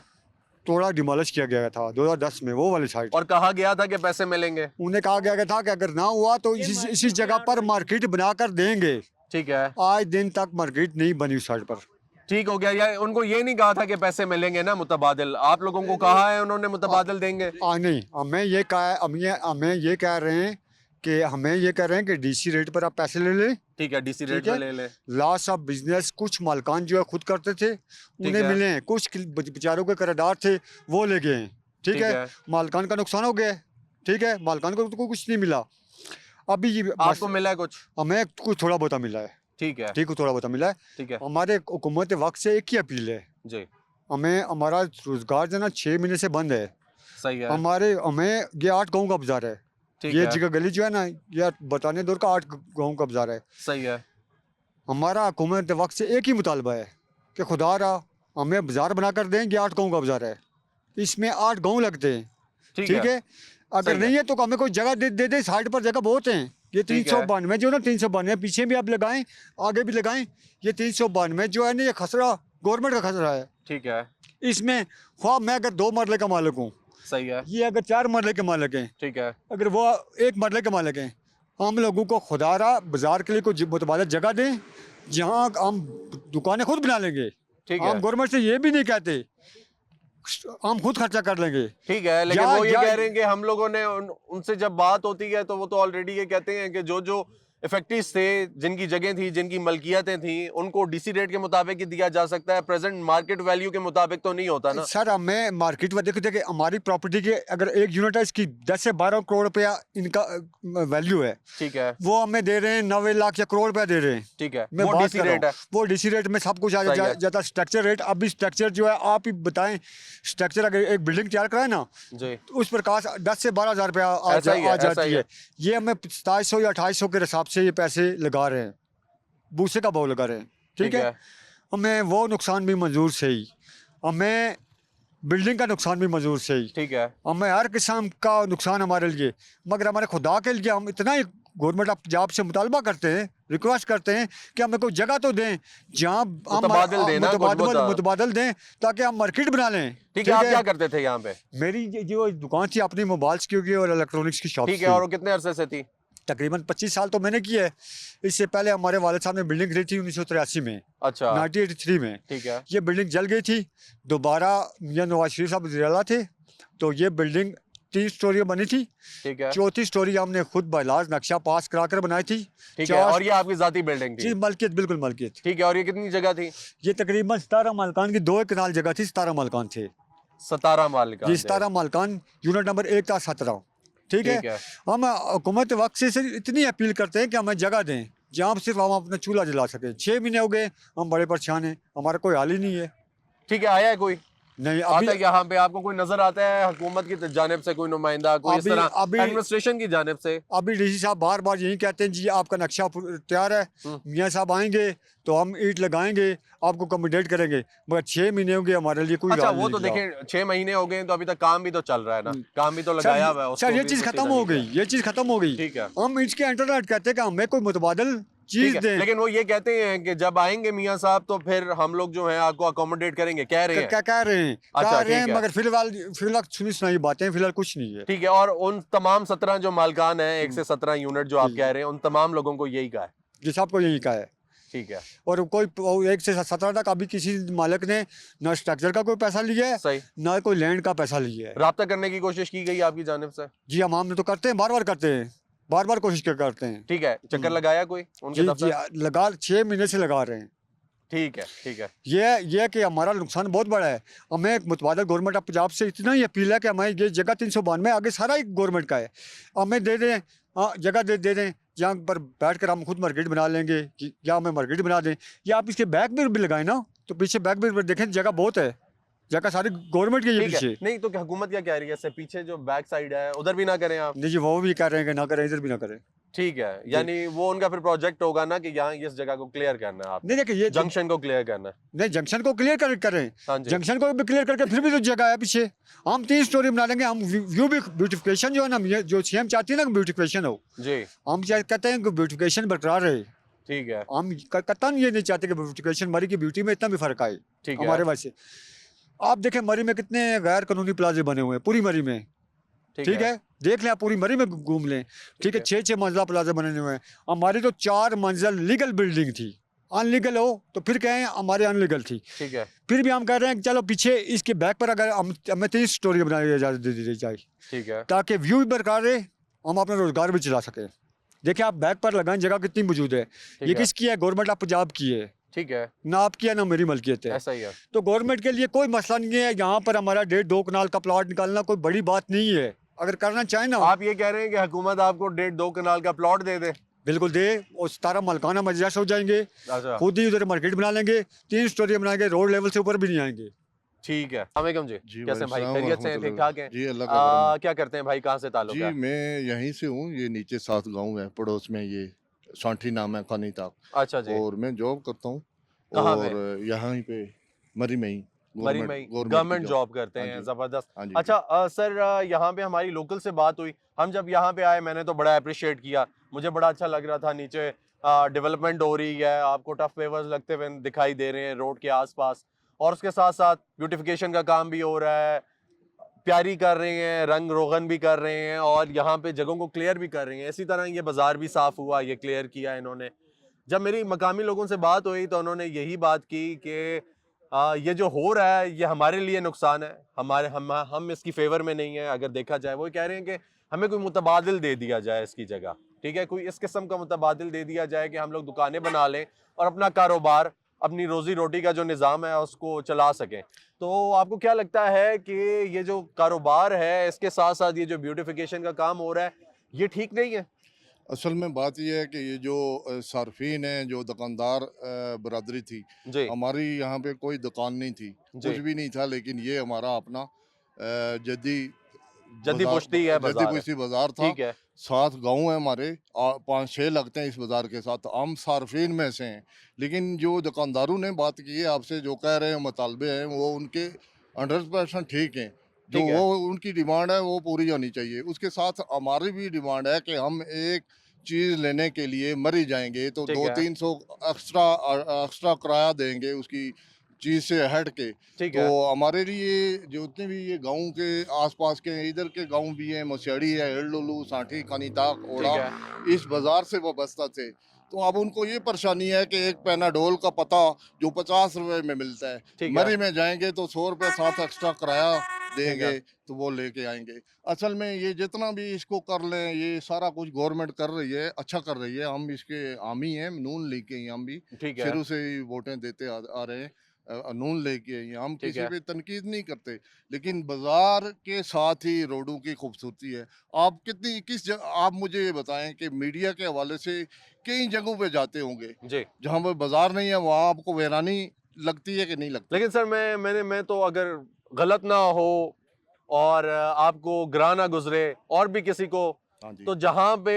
S4: तोड़ा डिमोलिश किया गया था 2010 में वो वाली साइड।
S1: और कहा गया था कि पैसे मिलेंगे।
S4: उन्हें कहा गया था कि अगर ना हुआ तो इसी जगह पर मार्केट बनाकर देंगे।
S1: ठीक है,
S4: आज दिन तक मार्केट नहीं बनी उस साइड पर।
S1: ठीक हो गया, या उनको ये नहीं कहा था कि पैसे मिलेंगे ना मुतबादिल? आप लोगों को कहा है उन्होंने मुतबादिल देंगे?
S4: नहीं, हमें ये कहा है, हमें ये कह रहे हैं कि हमें ये कह रहे हैं कि डीसी रेट पर आप पैसे ले लें।
S1: ठीक है, डीसी रेट
S4: ठीक
S1: में
S4: है।
S1: ले ले।
S4: लॉस ऑफ बिजनेस कुछ मालकान जो है खुद करते थे, उन्हें
S1: है।
S4: मिले हैं, कुछ बेचारों के किराएदार थे वो ले गए हैं। ठीक है, मालकान का नुकसान हो गया है। ठीक है, मालकान को तो कुछ नहीं मिला। अभी ये
S1: आपको मिला है कुछ?
S4: हमें कुछ थोड़ा बहुत मिला है।
S1: ठीक है,
S4: ठीक है, थोड़ा बहुत मिला है।
S1: ठीक है
S4: हमारे हुकूमत वक्त से एक ही अपील है,
S1: जी।
S4: हमें हमारा रोजगार जो है ना 6 महीने से बंद है।
S1: सही है,
S4: हमें ये 8 गाँव का बाजार है।
S1: ठीक
S4: ये
S1: है,
S4: जिगा गली जो है ना, ये बताने दौर का 8 गाँव का बाजार है।
S1: सही है,
S4: हमारा हुकूमत वक्त से एक ही मुतालबा है कि खुदा रहा हमें बाजार बना कर दें। ये 8 गाँव का बाजार है, इसमें 8 गाँव लगते हैं।
S1: ठीक
S4: ठीक
S1: है,
S4: है, अगर
S1: सही
S4: नहीं है तो हमें कोई जगह दे दे। साइड पर जगह बहुत हैं। ये
S1: ठीक है।
S4: 392 जो ना 392 पीछे भी आप लगाएं, आगे भी लगाएं। ये 392 जो है ना, ये खसरा गवर्नमेंट का खसरा है।
S1: ठीक है,
S4: इसमें ख्वाह मैं अगर 2 मरले का मालिक हूँ,
S1: सही है,
S4: ये अगर 4 मरले के मालिक हैं,
S1: ठीक है,
S4: अगर वो 1 मरले के मालिक हैं, हम लोगों को खुदारा बाजार के लिए कोई मुतबादल जगह दें जहाँ हम दुकानें खुद बना लेंगे।
S1: ठीक
S4: हम
S1: है,
S4: गवर्नमेंट से ये भी नहीं कहते, हम खुद खर्चा कर लेंगे।
S1: ठीक है। लेकिन
S4: या-
S1: वो ये
S4: या-
S1: कह रहे हैं कि हम लोगों ने उनसे जब बात होती है तो वो तो ऑलरेडी ये कहते हैं कि जो इफेक्टिव्स थे, जिनकी जगह थी, जिनकी मलकियतें थी, उनको डीसी रेट के मुताबिक ही दिया जा सकता है। प्रेजेंट मार्केट वैल्यू के मुताबिक तो नहीं होता ना।
S4: सर हमें मार्केट में देखो, देखिए हमारी प्रॉपर्टी के अगर 1 यूनिट है, इसकी 10 से 12 करोड़ रुपया इनका वैल्यू है।
S1: ठीक है,
S4: वो हमें दे रहे हैं 90 लाख या करोड़ रुपया दे रहे हैं।
S1: ठीक है,
S4: मैं
S1: वो
S4: बात
S1: डीसी
S4: कर रहा
S1: रेट है।
S4: हूँ, वो डीसी रेट में सब कुछ आ
S1: सही है।
S4: जाता। स्ट्रक्चर रेट, अभी स्ट्रक्चर जो है आप ही बताएं, स्ट्रक्चर अगर एक बिल्डिंग तैयार कराए ना,
S1: जी,
S4: तो उस पर कास्ट 10 से 12 हज़ार रुपया
S1: ऐसा ही है,
S4: आ
S1: ऐसा
S4: जाती
S1: ही
S4: है।
S1: है।
S4: ये हमें 2700 या 2800 के हिसाब से ये पैसे लगा रहे हैं, भूसे का भाव लगा रहे हैं। ठीक है, हमें वो नुकसान भी मंजूर सही, हमें बिल्डिंग का नुकसान भी मंजूर सही,
S1: ठीक है,
S4: हमें हर किस्म का नुकसान हमारे लिए, मगर हमारे खुदा के लिए हम इतना ही गवर्नमेंट आप जॉब से मुतालबा करते हैं, रिक्वेस्ट करते हैं कि हमें कोई जगह तो दें जहाँ हम
S1: मुतबादिल दें ना, कुछ
S4: मुतबादल दें, ताकि हम मार्केट बना लें।
S1: ठीक है। आप क्या करते थे यहाँ पे?
S4: मेरी जो दुकान थी अपनी मोबाइल्स की और इलेक्ट्रॉनिक्स की शॉप।
S1: ठीक है, और वो कितने अरसे से थी?
S4: तकरीबन 25 साल तो मैंने किया है। इससे पहले हमारे वालिद साहब ने बिल्डिंग खरीदी थी 1983 में,
S1: अच्छा,
S4: 1983 में।
S1: ठीक है,
S4: ये बिल्डिंग जल गई थी, दोबारा मियां नवाज शरीफ साहब वज़ीर-ए-आला थे, तो ये बिल्डिंग 3 स्टोरी बनी थी।
S1: ठीक है,
S4: 4थी स्टोरी हमने खुद बाइलाज नक्शा पास करा कर बनाई थी।
S1: ठीक है। और ये आपकी जाती बिल्डिंग
S4: जी
S1: थी?
S4: मलकियत, बिल्कुल मलकियत।
S1: ठीक है। और ये कितनी जगह थी?
S4: ये तकरीबन 17 मालकान की 2 कनाल जगह थी, 17 मालकान थे।
S1: 17 माल का?
S4: ये 17 मालकान, यूनिट नंबर 1 था 17। ठीक
S1: ठीक
S4: है,
S1: है,
S4: हम हुकूमत वक्त से इतनी अपील करते हैं कि हमें जगह दें जहाँ सिर्फ हम अपना चूल्हा जला सकें। 6 महीने हो गए, हम बड़े परेशान हैं, हमारा कोई हाल ही नहीं है।
S1: ठीक है। आया है कोई?
S4: नहीं
S1: आता
S4: अभी
S1: है यहाँ पे? आपको कोई नजर आता है हुकूमत की जानिब से कोई नुमाइंदा, कोई इस तरह एडमिनिस्ट्रेशन की जानिब से?
S4: अभी डीसी साहब बार बार यही कहते हैं जी आपका नक्शा तैयार है, मियाँ साहब आएंगे तो हम ईंट लगाएंगे, आपको अकोमोडेट करेंगे, मगर 6 महीने हो गए हमारे लिए कोई
S1: अच्छा,
S4: हाल
S1: वो
S4: नहीं
S1: तो
S4: निकला।
S1: देखें 6 महीने हो गए तो अभी तक काम भी तो चल रहा है ना, काम भी तो लगाया हुआ है उसको
S4: सर ये
S1: भी
S4: चीज़
S1: तो
S4: खत्म
S1: सीधा
S4: हो
S1: नहीं
S4: गई,
S1: किया।
S4: ये चीज़ खत्म हो गई।
S1: ठीक है,
S4: हम इसके इंटरनेट कहते हैं कि हमें कोई मुतबादल
S1: ठीक
S4: चीज़
S1: है।
S4: दें।
S1: लेकिन वो ये कहते हैं कि जब आएंगे मियाँ साहब तो फिर हम लोग जो है आपको अकोमोडेट करेंगे, कह रहे हैं।
S4: क्या कह रहे हैं,
S1: अच्छा,
S4: कह रहे हैं,
S1: ठीक है।
S4: मगर फिलहाल सुनी सुनाई बातें, फिलहाल कुछ नहीं है।
S1: ठीक है। और उन तमाम 17 जो मालकान हैं, 1 से 17 यूनिट जो आप कह रहे हैं, उन तमाम लोगों को यही कहा है?
S4: जी साहब को यही कहा है।
S1: ठीक है,
S4: और कोई 1 से 17 तक अभी किसी मालिक ने ना स्ट्रक्चर का कोई पैसा लिया है,
S1: सही।
S4: ना कोई लैंड का पैसा लिया है।
S1: राब्ता करने की कोशिश की गई आपकी जानिब से?
S4: जी हम तो करते हैं, बार बार करते हैं, बार बार कोशिश करते हैं।
S1: ठीक है। चक्कर लगाया कोई उनके
S4: जी
S1: दफ्तर?
S4: लगा 6 महीने से लगा रहे हैं।
S1: ठीक है, ठीक है,
S4: ये कि हमारा नुकसान बहुत बड़ा है। हमें एक मुतबादल गवर्नमेंट ऑफ पंजाब से इतना ही अपील है कि हमें ये जगह 392 आगे सारा ही गवर्नमेंट का है, हमें दे दें। हाँ, जगह दे दें जहाँ पर बैठ कर हम खुद मार्केट बना लेंगे, या हमें मार्केट बना दें, या आप इसके बैक भी लगाएं ना, तो पीछे बैक भी देखें, जगह बहुत है, जगह सारी गवर्नमेंट की है
S1: ठीक है।
S4: पीछे।
S1: नहीं तो क्या हुकूमत क्या कह रही है इससे पीछे जो बैक साइड है उधर भी ना करें आप?
S4: नहीं जी, वो भी कह रहे हैं कि ना करें, इधर भी ना करें।
S1: ठीक है, यानी वो उनका फिर प्रोजेक्ट होगा ना कि यहाँ इस जगह को क्लियर करना है, आप
S4: नहीं देखिए ये
S1: जंक्शन को क्लियर करना है।
S4: नहीं, जंक्शन को क्लियर करें,
S1: हाँ जी,
S4: जंक्शन को भी क्लियर करके फिर भी तो जगह है पीछे, हम 3 स्टोरी बना लेंगे। हम व्यू भी ब्यूटिफिकेशन जो है ना, ये जो सीएम चाहती है ना ब्यूटिफिकेशन हो,
S1: जी,
S4: हम कहते हैं कि ब्यूटिफिकेशन बरकरार रहे।
S1: ठीक है,
S4: हम कतन ये नहीं चाहते कि ब्यूटिफिकेशन मरी की ब्यूटी में इतना भी फर्क आए
S1: ठीक है,
S4: हमारे वजह से। आप देखें मरी में कितने गैर कानूनी प्लाजे बने हुए हैं, पूरी मरी में। ठीक है, देख लें आप, पूरी मरी में घूम लें। ठीक है, 6-6 मंजिला प्लाजा बने हुए हैं। हमारी तो 4 मंजिल लीगल बिल्डिंग थी, अनलीगल हो तो फिर कहें हमारे अनलीगल थी।
S1: ठीक है,
S4: फिर भी हम कह रहे हैं कि चलो पीछे इसके बैक पर अगर हमें 30 स्टोरी बनाने की इजाज़त दे दी जाए
S1: ठीक है,
S4: ताकि व्यू भी बरकरार रहे, हम अपना रोजगार भी चला सकें। देखिए आप बैक पर लगाएं, जगह कितनी मौजूद है। ये
S1: है।
S4: किसकी है? गवर्नमेंट ऑफ पंजाब की है,
S1: ठीक है,
S4: ना आपकी है ना मेरी मलकियत है।
S1: ऐसा ही है।
S4: तो गवर्नमेंट के लिए कोई मसला नहीं है, यहाँ पर हमारा 1.5-2 कनाल का प्लॉट निकालना कोई बड़ी बात नहीं है। अगर करना चाहें ना
S1: आप ये कह रहे हैं कि हुकूमत आपको 1.5-2 कनाल का प्लॉट दे दे?
S4: बिल्कुल दे, और 17 मलकाना मजलिस हो जाएंगे,
S1: अच्छा,
S4: खुद ही उधर मार्केट बना लेंगे, 3 स्टोरी बनाएंगे, रोड लेवल से ऊपर भी नहीं आएंगे।
S1: ठीक है। अस्सलाम जी,
S5: जी
S1: कैसे हैं भाई?
S5: वालेकुम
S1: खैरियत से हैं,
S5: रहमतुल्लाह।
S1: ठीक ठाक हैं?
S5: जी अल्लाह का करम है।
S1: क्या करते हैं भाई, कहाँ से ताल्लुक
S5: जी
S1: है?
S5: मैं यहीं से हूँ, ये नीचे 7 गांव है पड़ोस में, ये सांठी नाम है खानी ताक,
S1: अच्छा जी,
S5: और मैं जॉब करता हूँ
S1: कहाँ
S5: और
S1: में?
S5: यहाँ पे मरी में ही
S1: मरी में ही गवर्नमेंट जॉब करते
S5: हाँ
S1: हैं,
S5: जी,
S1: जबरदस्त।
S5: हाँ जी
S1: अच्छा सर, यहाँ पे हमारी लोकल से बात हुई, हम जब यहाँ पे आए मैंने तो बड़ा अप्रिशिएट किया, मुझे बड़ा अच्छा लग रहा था। नीचे डेवलपमेंट हो रही है, आपको टफ पेवर्स लगते हुए दिखाई दे रहे हैं रोड के आसपास, और उसके साथ साथ ब्यूटिफिकेशन का काम भी हो रहा है, प्यारी कर रहे हैं, रंग रोगन भी कर रहे हैं, और यहाँ पे जगहों को क्लियर भी कर रहे हैं। इसी तरह ये बाजार भी साफ हुआ, ये क्लियर किया इन्होंने। जब मेरी मकामी लोगों से बात हुई तो उन्होंने यही बात की कि ये जो हो रहा है ये हमारे लिए नुकसान है, हम इसकी फेवर में नहीं है। अगर देखा जाए, वो कह रहे हैं कि हमें कोई मुतबादिल दे दिया जाए इसकी जगह, ठीक है, कोई इस किस्म का मुतबादिल दे दिया जाए कि हम लोग दुकानें बना लें और अपना कारोबार, अपनी रोजी रोटी का जो निज़ाम है उसको चला सकें। तो आपको क्या लगता है कि ये जो कारोबार है इसके साथ साथ ये जो ब्यूटिफिकेशन का काम हो रहा है ये ठीक नहीं है?
S5: असल में बात यह है कि ये जो सार्फिन हैं, जो दुकानदार बरादरी थी,
S1: जी
S5: हमारी यहाँ पे कोई दुकान नहीं थी,
S1: जी,
S5: कुछ भी नहीं था, लेकिन ये हमारा अपना जद्दी
S1: जद्दी पुश्ती है,
S5: जद्दी
S1: बाजार है,
S5: पुश्ती बाजार था।
S1: ठीक है,
S5: 7 गांव हैं हमारे, 5-6 लगते हैं इस बाज़ार के साथ, हम सार्फिन में से हैं। लेकिन जो दुकानदारों ने बात की है आपसे, जो कह रहे हैं मुतालबे हैं, वो उनके 100% ठीक हैं। जो
S1: ठीक है,
S5: वो उनकी डिमांड है वो पूरी होनी चाहिए। उसके साथ हमारी भी डिमांड है कि हम एक चीज़ लेने के लिए मरी जाएंगे तो
S1: ठीक है,
S5: 200-300 एक्स्ट्रा किराया देंगे उसकी चीज़ से हट के।
S1: ठीक
S5: तो
S1: है,
S5: हमारे लिए जितने भी ये गाँव के आसपास के इधर के गाँव भी हैं, मसियाड़ी है, हिल्लुलू, सांठी, कानीताक,
S1: ठीक
S5: ओड़ा,
S1: है,
S5: इस बाज़ार से वाबस्ता थे। तो अब उनको ये परेशानी है कि एक पेनाडोल का पता जो 50 रुपए में मिलता है,
S1: ठीक है,
S5: मरी में जाएंगे तो 100 रुपये साथ एक्स्ट्रा किराया
S1: ठीक है,
S5: देंगे तो वो लेके आएंगे। असल में ये जितना भी इसको कर लें, ये सारा कुछ गवर्नमेंट कर रही है, अच्छा कर रही है। हम इसके हामी हैं, नून लीग के ही हम भी
S1: ठीक है,
S5: शुरू से ही वोटें देते आ रहे हैं। नून लेके आई हैं, हम
S1: ठीक
S5: किसी
S1: है,
S5: पे तनकीद नहीं करते, लेकिन बाजार के साथ ही रोडों की खूबसूरती है। आप आप मुझे ये बताएं कि मीडिया के हवाले से कई जगहों पे जाते होंगे
S1: जी।
S5: जहाँ पर बाजार नहीं है, वहाँ आपको वीरानी लगती है कि नहीं लगती?
S1: लेकिन सर मैं तो अगर गलत ना हो और आपको ग्राह ना गुजरे और भी किसी को,
S5: हाँ जी,
S1: तो जहाँ पे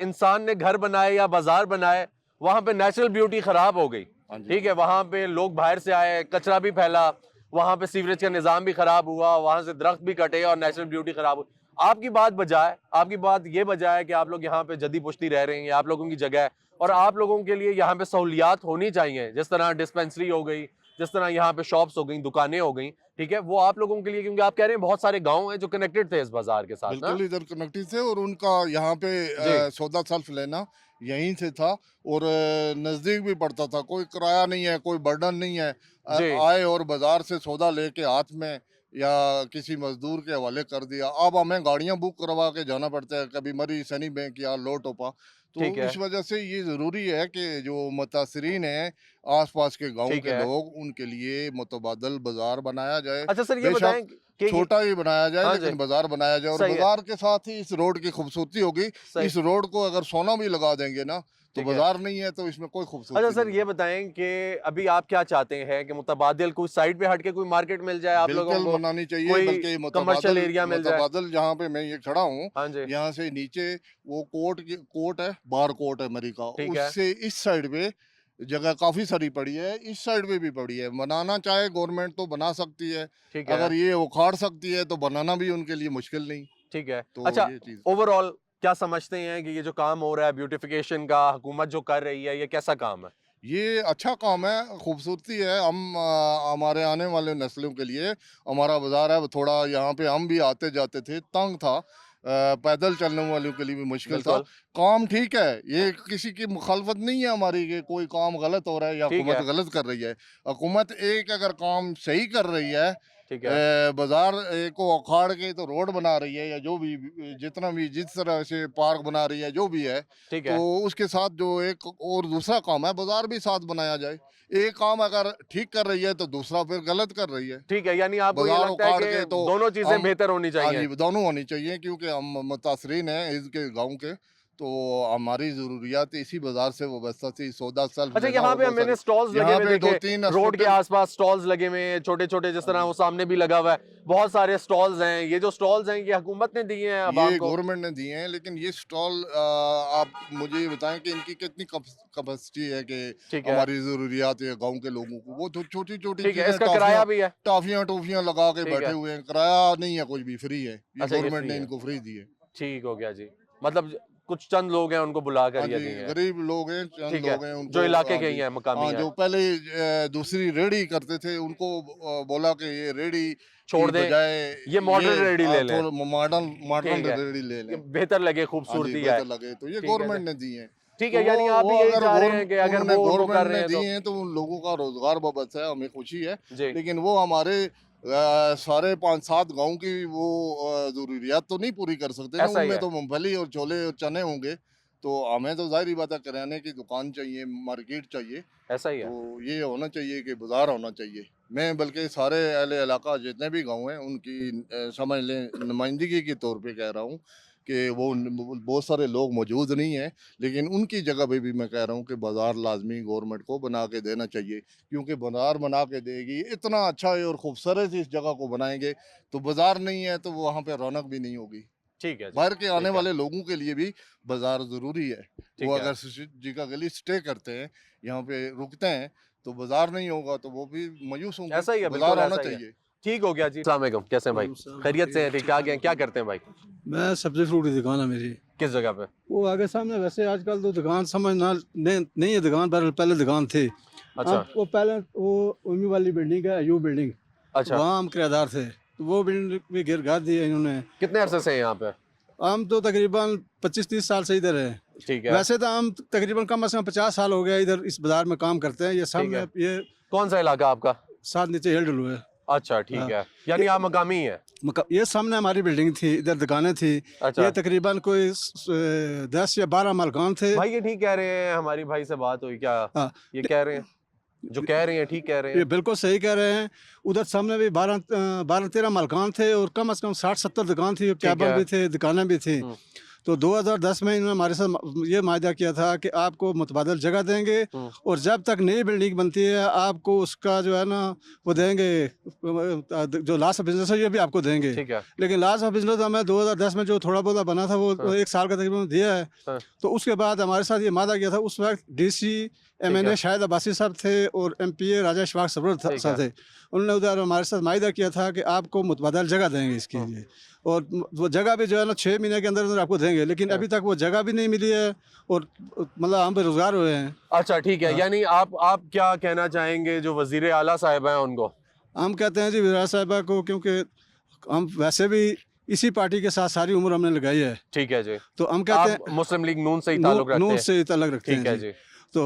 S1: इंसान ने घर बनाए या बाजार बनाए वहाँ पे नेचुरल ब्यूटी खराब हो गई,
S5: हाँ जी,
S1: ठीक है, वहाँ पे लोग बाहर से आए, कचरा भी फैला, वहाँ पे सीवरेज का निज़ाम भी खराब हुआ, वहाँ से दरख्त भी कटे और नेचुरल ब्यूटी खराब हुई। आपकी बात ये बजाय कि आप लोग यहाँ पे जदी पुश्ती रह रहे हैं, आप लोगों की जगह है और आप लोगों के लिए यहाँ पे सहूलियात होनी चाहिए, जिस तरह डिस्पेंसरी हो गई, जिस तरह यहाँ पे शॉप्स हो गई, दुकानें हो गई, ठीक है, वो आप लोगों के लिए, क्योंकि आप कह रहे हैं बहुत सारे गाँव हैं जो कनेक्टेड थे इस बाजार के साथ ना?
S5: बिल्कुल इधर कनेक्टेड थे और उनका यहाँ पे
S1: जी
S5: सौदा सल्फ लेना यहीं से था और नज़दीक भी पड़ता था, कोई किराया नहीं है, कोई बर्डन नहीं है।
S1: जी
S5: आए और बाजार से सौदा लेके हाथ में या किसी मजदूर के हवाले कर दिया। अब हमें गाड़ियां बुक करवा के जाना पड़ता है, कभी मरी सनी बैंक या लो टोपा। तो
S1: ठीक है,
S5: इस वजह से ये ज़रूरी है कि जो मुतासरीन हैं आसपास के गांव
S1: ठीक
S5: के
S1: है।
S5: लोग, उनके लिए मुतबादल बाजार बनाया जाए।
S1: अच्छा सर, ये
S5: बेशक
S1: बताएं कि
S5: छोटा ही बनाया जाए,
S1: हाँ
S5: लेकिन
S1: जी,
S5: बाजार बनाया जाए और
S1: सही है,
S5: बाजार के साथ ही इस रोड की खूबसूरती होगी।
S1: सही,
S5: इस रोड को अगर सोना भी लगा देंगे ना तो
S1: ठीक है।
S5: बाजार नहीं है तो इसमें कोई खूबसूरती
S1: अच्छा सर,
S5: नहीं
S1: ये
S5: है।
S1: बताएं कि अभी आप क्या चाहते हैं कि मुतबादिल कोई साइड पे हटके कोई मार्केट मिल जाए आप लोगों
S5: बिल्कुल
S1: को,
S5: बनानी चाहिए,
S1: कोई
S5: बल्कि
S1: कमर्शियल एरिया मिल जाए?
S5: मुतबादल जहाँ पे मैं ये खड़ा हूँ,
S1: हाँ जी,
S5: यहाँ से नीचे वो कोर्ट है, बार कोर्ट है मरी का,
S1: ठीक है,
S5: उससे इस साइड पे जगह काफी सारी पड़ी है, इस साइड पे भी पड़ी है। बनाना चाहे गवर्नमेंट तो बना सकती है,
S1: ठीक है,
S5: अगर ये उखाड़ सकती है तो बनाना भी उनके लिए मुश्किल नहीं।
S1: ठीक है।
S5: तो
S1: अच्छा,
S5: ये चीज
S1: ओवरऑल क्या समझते हैं कि ये जो काम हो रहा है ब्यूटिफिकेशन का, हुकूमत जो कर रही है, ये कैसा काम है?
S5: ये अच्छा काम है, खूबसूरती है। हम हमारे आने वाले नस्लों के लिए हमारा बाजार है, थोड़ा यहाँ पे हम भी आते जाते थे, तंग था, पैदल चलने वालों के लिए भी मुश्किल था।
S1: बिल्कुल।
S5: काम ठीक है, ये किसी की मुखालफत नहीं है हमारी कि कोई काम गलत हो रहा है या
S1: ठीक
S5: हुकूमत
S1: है।
S5: गलत कर रही है। हुकूमत एक अगर काम सही कर रही है,
S1: ठीक है।
S5: बाजार को उखाड़ के तो रोड बना रही है या जो भी जितना भी जिस तरह से पार्क बना रही है जो भी है,
S1: ठीक
S5: तो
S1: है।
S5: उसके साथ जो एक और दूसरा काम है बाजार भी साथ बनाया जाए। एक काम अगर ठीक कर रही है तो दूसरा फिर गलत कर रही है।
S1: ठीक है, यानी आपको ये
S5: बाजार
S1: लगता है
S5: उखाड़
S1: कि
S5: के तो
S1: दोनों चीजें
S5: हम
S1: बेहतर होनी
S5: हाँ
S1: चाहिए।
S5: जी, दोनों होनी चाहिए क्योंकि हम मुतासरीन हैं इसके गाँव के, तो हमारी ज़रूरियात इसी बाजार से वाबस्ता थी। सौदा सेल्फ
S1: अच्छा,
S5: लेना
S1: यहाँ
S5: हो
S1: पे
S5: बहुत
S1: मैंने
S5: सारी,
S1: स्टॉल्स लगे
S5: यहाँ
S1: हुए
S5: पे
S1: देखे,
S5: 2-3
S1: रोड के
S5: हॉस्पिटल
S1: आसपास स्टॉल्स लगे हुए हैं छोटे छोटे, जिस तरह
S5: हाँ
S1: वो
S5: जी।
S1: सामने भी लगा हुआ है। बहुत सारे स्टॉल्स हैं। ये जो स्टॉल्स हैं ये हुकूमत ने दिए हैं अवाम
S5: ये
S1: को?
S5: गवर्नमेंट ने दिए हैं, लेकिन ये स्टॉल आप मुझे ये बताएं कि इनकी कितनी कैपेसिटी है कि
S1: ठीक है।
S5: हमारी ज़रूरियात है गांव के लोगों को। वो तो छोटी छोटी
S1: ठीक है,
S5: चीज़ें,
S1: इसका
S5: टॉफियाँ
S1: किराया भी है?
S5: टॉफियाँ टॉफियाँ लगा के
S1: ठीक
S5: बैठे
S1: है।
S5: हुए हैं। किराया नहीं है, कुछ भी फ्री है, ये
S1: अच्छा, ये
S5: गवर्नमेंट
S1: फ्री
S5: ने
S1: है।
S5: इनको फ्री दी है।
S1: ठीक हो गया जी। मतलब कुछ चंद लोग हैं उनको बुला कर
S5: हाँ
S1: ये
S5: जी,
S1: दिए हैं।
S5: गरीब लोग हैं, चंद
S1: ठीक है,
S5: लोग हैं
S1: जो
S5: उनको।
S1: इलाके
S5: हाँ
S1: के ही
S5: जी,
S1: हैं, मकामी
S5: हाँ,
S1: हैं।
S5: जो पहले दूसरी रेडी करते थे उनको बोला कि ये रेडी
S1: छोड़
S5: की
S1: दें,
S5: बजाय
S1: ये मॉडर्न रेडी ले लें।
S5: थोड़ा मॉडर्न मॉडर्न
S1: ठीक है,
S5: रेडी ले
S1: ये
S5: लें।
S1: बेहतर लगे,
S5: हाँ जी,
S1: खूबसूरती आए।
S5: बेहतर लगे तो ये
S1: ठीक है
S5: गवर्नमेंट
S1: सर।
S5: ने दिए हैं।
S1: ठीक
S5: तो
S1: है, यानी आप भी
S5: वो
S1: यही
S5: अगर
S1: चाह रहे हैं कि अगर
S5: उन्होंने
S1: वो कर
S5: गवर्नमेंट
S1: रहे
S5: ने
S1: हैं तो
S5: दिए हैं तो उन लोगों का रोजगार बहुत है, हमें खुशी है।
S1: जी।
S5: लेकिन वो हमारे सारे 5-7 गांव की वो ज़रूरियात तो नहीं पूरी कर सकते ना।
S1: ऐसा ही
S5: उनमें
S1: है।
S5: तो मूंगफली और छोले और चने होंगे, तो हमें तो ज़ाहिर बात है किराने की दुकान चाहिए, मार्केट चाहिए।
S1: ऐसा ही है।
S5: तो ये होना चाहिए कि बाज़ार होना चाहिए। मैं बल्कि सारे अहले इलाका जितने भी गाँव हैं उनकी समझ लें नुमाइंदगी के तौर पे कह रहा हूँ कि वो बहुत सारे लोग मौजूद नहीं हैं, लेकिन उनकी जगह पे भी मैं कह रहा हूँ कि बाज़ार लाज़मी गवर्नमेंट को बना के देना चाहिए। क्योंकि बाज़ार बना के देगी, इतना अच्छा है और खूबसूरत इस जगह को बनाएँगे, तो बाज़ार नहीं है तो वहाँ पे रौनक भी नहीं होगी।
S1: ठीक है जी।
S5: बाहर के आने
S1: ठीक है।
S5: वाले लोगों के लिए भी बाज़ार ज़रूरी है।
S1: ठीक
S5: वो
S1: है।
S5: अगर जीका गली स्टे करते हैं, यहाँ पे रुकते हैं, तो बाज़ार नहीं होगा तो वो भी मायूस होंगे।
S1: ऐसा ही है,
S5: बाज़ार
S1: बिल्कुल
S5: होना
S1: ऐसा ही है।
S5: चाहिए।
S1: ठीक हो गया जी। अस्सलाम वालेकुम, कैसे हैं भाई? खैरियत से हैं? ठीक ठाक हैं? क्या करते हैं भाई?
S6: मैं सब्जी फ्रूट की दुकान है मेरी।
S1: किस जगह पे?
S6: वो आगे सामने, वैसे आजकल तो दुकान समझ ना नहीं है दुकान, पर पहले दुकान थी।
S1: अच्छा।
S6: अब वो पहले वो उमी वाली बिल्डिंग है, यू बिल्डिंग,
S1: अच्छा,
S6: वहाँ हम किराएदार थे। तो वो बिल्डिंग भी गिर दी है इन्होंने।
S1: कितने अरसे से हैं यहाँ पे?
S6: हम तो तकरीबन 25-30 साल से इधर है।
S1: ठीक है।
S6: वैसे तो हम तकरीबन कम से कम 50 साल हो गया इधर इस बाजार में काम करते हैं। ये सामने
S1: है।
S6: ये
S1: कौन सा इलाका आपका?
S6: साथ नीचे हिल डलू है।
S1: अच्छा, ठीक
S6: हाँ।
S1: है, यानी आप मकामी हैं।
S6: ये सामने हमारी बिल्डिंग थी, इधर दुकानें थी।
S1: अच्छा
S6: ये तकरीबन कोई 10 या 12 मकान थे।
S1: भाई, ये ठीक कह रहे हैं, हमारी भाई से बात हुई क्या?
S6: हाँ।
S1: ये कह रहे हैं, जो कह रहे हैं ठीक कह रहे
S6: ये
S1: हैं।
S6: बिल्कुल सही कह रहे हैं। उधर सामने भी 12-13 मकान थे और कम से कम 60-70 दुकान थी, कैबन
S1: है।
S6: भी थे, दुकानें भी थी।
S1: हम्म।
S6: तो 2010 में इन्होंने हमारे साथ ये वायदा किया था कि आपको मुतबादल जगह देंगे
S1: हम्म।
S6: और जब तक नई बिल्डिंग बनती है आपको उसका जो है ना वो देंगे, जो लास्ट ऑफ बिजनेस है ये भी आपको देंगे।
S1: ठीक है।
S6: लेकिन लास्ट ऑफ बिजनेस हमें 2010 में जो थोड़ा बहुत बना था वो
S1: हाँ।
S6: 1 साल का तकरीबन दिया है।
S1: हाँ।
S6: तो उसके बाद हमारे साथ ये वादा किया था, उस वक्त DC MNA शाहिद अब्बासी साहब थे और MPA राजा इशफाक सरवर
S1: ठीक
S6: साहब थे। उन्होंने उधर हमारे साथ मायदा किया था कि आपको मुतबादल जगह देंगे इसके
S1: हाँ।
S6: लिए, और वो जगह भी जो है ना 6 महीने के अंदर अंदर आपको देंगे। लेकिन
S1: हाँ।
S6: अभी तक वो जगह भी नहीं मिली है और मतलब हम बेरोजगार हुए हैं।
S1: अच्छा, ठीक है,
S6: हाँ।
S1: यानी आप क्या कहना चाहेंगे जो वजीर आला साहिब हैं उनको?
S6: हम कहते हैं जी विराज साहिबा को, क्योंकि हम वैसे भी इसी पार्टी के साथ सारी उम्र हमने लगाई है,
S1: ठीक है जी।
S6: तो हम कहते
S1: आप
S6: हैं
S1: मुस्लिम लीग नून से ही ताल्लुक रखते
S6: नून
S1: हैं?
S6: से ताल्लुक रखते
S1: ठीक
S6: हैं
S1: है
S6: जी।
S1: जी।
S6: तो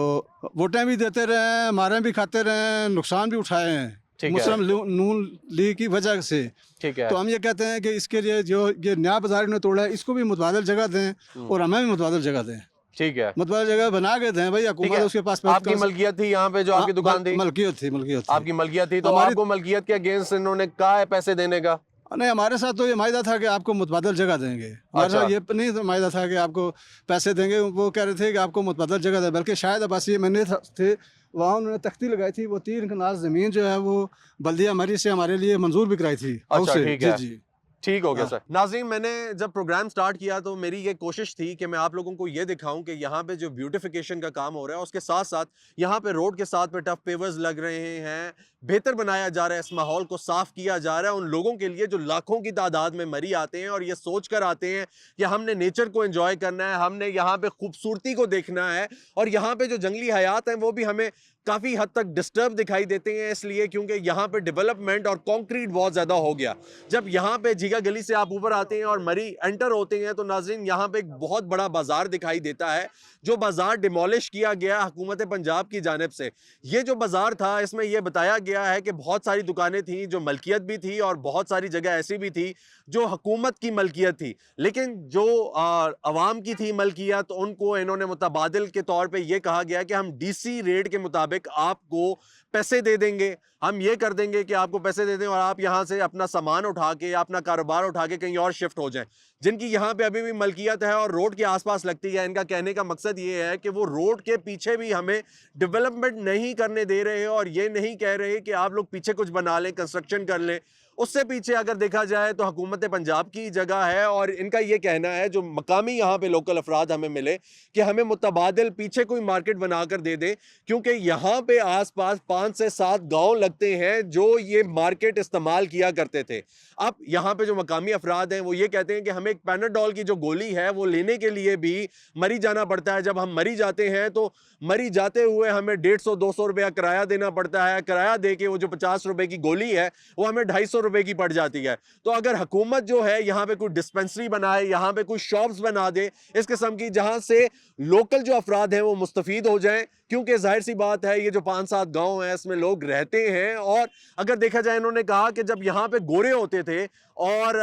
S6: वोटें भी देते रहे हैं, मारें भी खाते रहे हैं, नुकसान भी उठाए हैं
S1: ठीक है।
S6: मुस्लिम नून लीग की वजह से।
S1: ठीक है।
S6: तो हम ये कहते हैं कि इसके लिए जो ये नया बाजार ने तोड़ा है इसको भी मुतबादल जगह दें और हमें भी मुतबादल जगह दें।
S1: ठीक है।
S6: मुतबादल जगह बना के दें भाई,
S1: ठीक
S6: हुकूमत
S1: है।
S6: उसके पास
S1: आपकी मलकियत थी यहाँ पे जो आपकी दुकान थी?
S6: मलकियत थी।
S1: आपकी मलकियत थी, तो
S6: हमारी-
S1: आपको मलकियत के अगेंस्ट इन्होंने कहा है पैसे देने का?
S6: नहीं, हमारे साथ तो ये मायदा था कि आपको मुतबादल जगह देंगे। हमारे
S1: अच्छा।
S6: साथ ये नहीं तो मायदा था कि आपको पैसे देंगे। वो कह रहे थे कि आपको मुतबादल जगह दें, बल्कि शायद अब्बासी मैंने थे वहाँ उन्होंने तख्ती लगाई थी, वो 3 कनाल ज़मीन जो है वो बल्दिया मरी से हमारे लिए मंजूर भी कराई थी।
S1: अच्छा,
S6: से।
S1: ठीक
S6: जी
S1: है।
S6: जी।
S1: ठीक हो गया
S6: हाँ।
S1: सर। नाज़रीन, मैंने जब प्रोग्राम स्टार्ट किया तो मेरी ये कोशिश थी कि मैं आप लोगों को ये दिखाऊं कि यहाँ पे जो ब्यूटिफिकेशन का काम हो रहा है उसके साथ साथ यहाँ पे रोड के साथ पे टफ पेवर्स लग रहे हैं, बेहतर बनाया जा रहा है, इस माहौल को साफ किया जा रहा है उन लोगों के लिए जो लाखों की तादाद में मरी आते हैं और ये सोच कर आते हैं कि हमने नेचर को एंजॉय करना है, हमने यहाँ पे खूबसूरती को देखना है और यहाँ पे जो जंगली हयात हैं वो भी हमें काफ़ी हद तक डिस्टर्ब दिखाई देते हैं, इसलिए क्योंकि यहाँ पे डेवलपमेंट और कंक्रीट बहुत ज़्यादा हो गया। जब यहाँ पे झीगा गली से आप ऊपर आते हैं और मरी एंटर होते हैं तो नाज़रीन यहाँ पे एक बहुत बड़ा बाज़ार दिखाई देता है, जो बाज़ार डिमोलिश किया गया हुकूमत पंजाब की जानिब से। ये जो बाज़ार था, इसमें यह बताया गया है कि बहुत सारी दुकानें थी जो मलकियत भी थी और बहुत सारी जगह ऐसी भी थी जो हुकूमत की मलकियत थी, लेकिन जो अवाम की थी मलकियत, उनको इन्होंने मुतबादिल के तौर पे ये कहा गया कि हम डीसी रेट के मुताबिक आपको पैसे दे देंगे, हम ये कर देंगे कि आपको पैसे दे दें और आप यहाँ से अपना सामान उठा के, अपना कारोबार उठा के कहीं और शिफ्ट हो जाएं। जिनकी यहाँ पे अभी भी मलकियत है और रोड के आसपास लगती है, इनका कहने का मकसद ये है कि वो रोड के पीछे भी हमें डेवलपमेंट नहीं करने दे रहे और ये नहीं कह रहे कि आप लोग पीछे कुछ बना लें, कंस्ट्रक्शन कर लें। उससे पीछे अगर देखा जाए तो हुकूमत पंजाब की जगह है और इनका ये कहना है, जो मकामी यहाँ पे लोकल अफराद हमें मिले, कि हमें मुतबादिल पीछे कोई मार्केट बनाकर दे दे, क्योंकि यहाँ पे आसपास 5 से 7 गांव लगते हैं जो ये मार्केट इस्तेमाल किया करते थे। अब यहाँ पे जो मकामी अफराद हैं वो ये कहते हैं कि हमें एक पैनाडोल की जो गोली है वो लेने के लिए भी मरी जाना पड़ता है। जब हम मरी जाते हैं तो मरी जाते हुए हमें 150-200 रुपया किराया देना पड़ता है। किराया दे के वो जो 50 रुपए की गोली है वो हमें 250 रुपए की पड़ जाती है। तो अगर हुकूमत जो है यहाँ पे कोई डिस्पेंसरी बनाए, यहाँ पे कोई शॉप्स बना दे इस किस्म की, जहाँ से लोकल जो अफराद हैं वो मुस्तफीद हो जाएं, क्योंकि जाहिर सी बात है ये जो 5-7 गांव हैं इसमें लोग रहते हैं। और अगर देखा जाए, इन्होंने कहा कि जब यहाँ पे गोरे होते थे और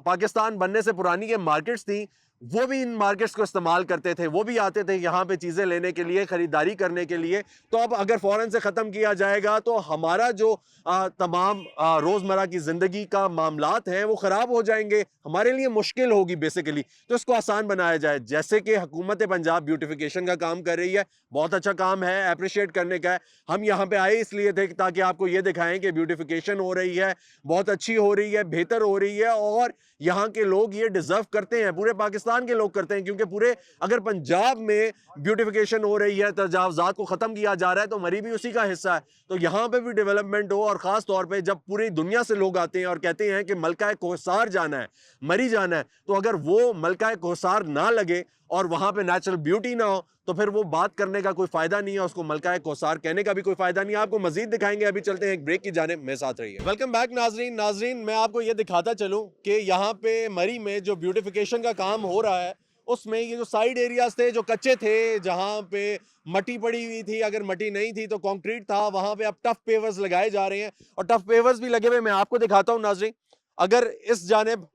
S1: पाकिस्तान बनने से पुरानी ये मार्केट्स थी, वो भी इन मार्केट्स को इस्तेमाल करते थे, वो भी आते थे यहाँ पे चीज़ें लेने के लिए, ख़रीदारी करने के लिए। तो अब अगर फ़ौरन से ख़त्म किया जाएगा तो हमारा जो तमाम रोज़मर्रा की ज़िंदगी का मामलात हैं वो ख़राब हो जाएंगे, हमारे लिए मुश्किल होगी बेसिकली। तो इसको आसान बनाया जाए, जैसे कि हुकूमत पंजाब ब्यूटिफिकेशन का काम कर रही है, बहुत अच्छा काम है, अप्रिशिएट करने का है। हम यहाँ पे आए इसलिए थे ताकि आपको ये दिखाएं कि ब्यूटिफिकेशन हो रही है, बहुत अच्छी हो रही है, बेहतर हो रही है और यहाँ के लोग ये डिजर्व करते हैं, पूरे पाकिस्तान के लोग करते हैं। क्योंकि पूरे अगर पंजाब में ब्यूटिफिकेशन हो रही है, तजावजात को ख़त्म किया जा रहा है, तो मरी भी उसी का हिस्सा है। तो यहाँ पे भी डेवलपमेंट हो, और ख़ास तौर पे जब पूरी दुनिया से लोग आते हैं और कहते हैं कि मलका कोहसार जाना है, मरी जाना है, तो अगर वो मलका कोहसार ना लगे और वहाँ पे नेचुरल ब्यूटी ना हो तो फिर वो बात करने का कोई फायदा नहीं है, उसको मलका कोहसार कहने का भी कोई फायदा नहीं है। आपको मजीद दिखाएंगे, अभी चलते हैं एक ब्रेक की जानिब, मेरे साथ रहिए। वेलकम बैक नाजरीन, मैं आपको ये दिखाता चलूं कि यहाँ पे मरी में जो ब्यूटिफिकेशन का काम हो रहा है उसमें ये जो साइड एरियाज थे जो कच्चे थे, जहाँ पे मट्टी पड़ी हुई थी, अगर मट्टी नहीं थी तो कंक्रीट था, वहाँ पे अब टफ पेवर्स लगाए जा रहे हैं और टफ पेवर्स भी लगे हुए। मैं आपको दिखाता हूँ नाजरीन, अगर इस जानिब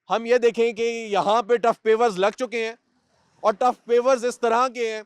S1: हम ये देखें कि यहाँ पे टफ पेवर्स लग चुके हैं और टफ पेवर्स इस तरह के हैं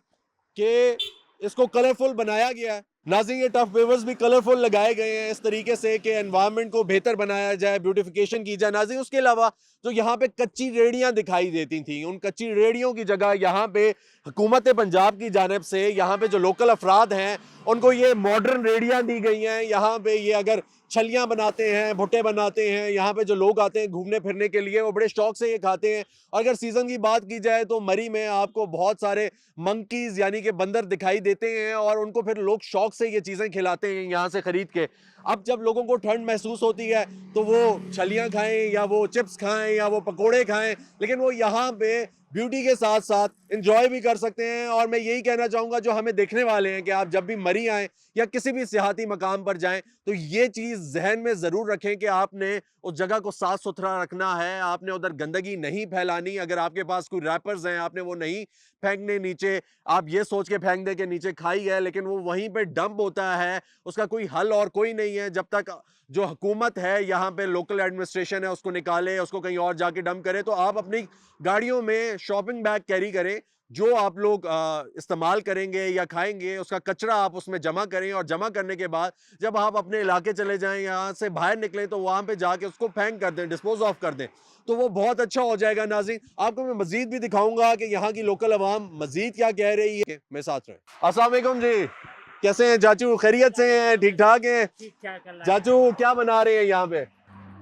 S1: कि इसको कलरफुल बनाया गया है। नाज़रीन, ये टफ पेवर्स भी कलरफुल लगाए गए हैं इस तरीके से कि एनवायरनमेंट को बेहतर बनाया जाए, ब्यूटिफिकेशन की जाए। नाज़रीन, उसके अलावा जो यहाँ पे कच्ची रेहड़ियाँ दिखाई देती थी, उन कच्ची रेहड़ियों की जगह यहाँ पे हुकूमत पंजाब की जानिब से यहाँ पे जो लोकल अफराद हैं उनको ये मॉडर्न रेहड़ियाँ दी गई हैं। यहाँ पे ये अगर छलियाँ बनाते हैं, भुट्टे बनाते हैं, यहाँ पे जो लोग आते हैं घूमने फिरने के लिए वो बड़े शौक से ये खाते हैं। अगर सीज़न की बात की जाए तो मरी में आपको बहुत सारे मंकीज़ यानी कि बंदर दिखाई देते हैं और उनको फिर लोग शौक से ये चीज़ें खिलाते हैं यहाँ से ख़रीद के। अब जब लोगों को ठंड महसूस होती है तो वो छलियाँ खाएं या वो चिप्स खाएं या वो पकोड़े खाएं, लेकिन वो यहाँ पे ब्यूटी के साथ साथ इंजॉय भी कर सकते हैं। और मैं यही कहना चाहूँगा जो हमें देखने वाले हैं कि आप जब भी मरी आएँ या किसी भी सियाहती मकाम पर जाएं तो ये चीज़ जहन में ज़रूर रखें कि आपने उस जगह को साफ़ सुथरा रखना है, आपने उधर गंदगी नहीं फैलानी। अगर आपके पास कोई रैपर्स हैं आपने वो नहीं फेंकने नीचे, आप ये सोच के फेंक दें कि नीचे खाई है लेकिन वो वहीं पे डंप होता है, उसका कोई हल और कोई नहीं है। जब तक जो हुकूमत है यहाँ पे लोकल एडमिनिस्ट्रेशन है उसको निकाले, उसको कहीं और जाके डंप करे, तो आप अपनी गाड़ियों में शॉपिंग बैग कैरी करें, जो आप लोग इस्तेमाल करेंगे या खाएंगे उसका कचरा आप उसमें जमा करें और जमा करने के बाद जब आप अपने इलाके चले जाएं, यहाँ से बाहर निकलें तो वहाँ पे जाके उसको फेंक कर दें, डिस्पोज ऑफ कर दें, तो वो बहुत अच्छा हो जाएगा। नाज़रीन, आपको मैं मजीद भी दिखाऊंगा कि यहाँ की लोकल अवाम मजीद क्या कह रही है। मेरे साथ रहे। अस्सलाम वालेकुम जी, कैसे हैं चाचू? खैरियत से हैं? ठीक ठाक हैं? चाचू क्या बना रहे हैं यहाँ पे?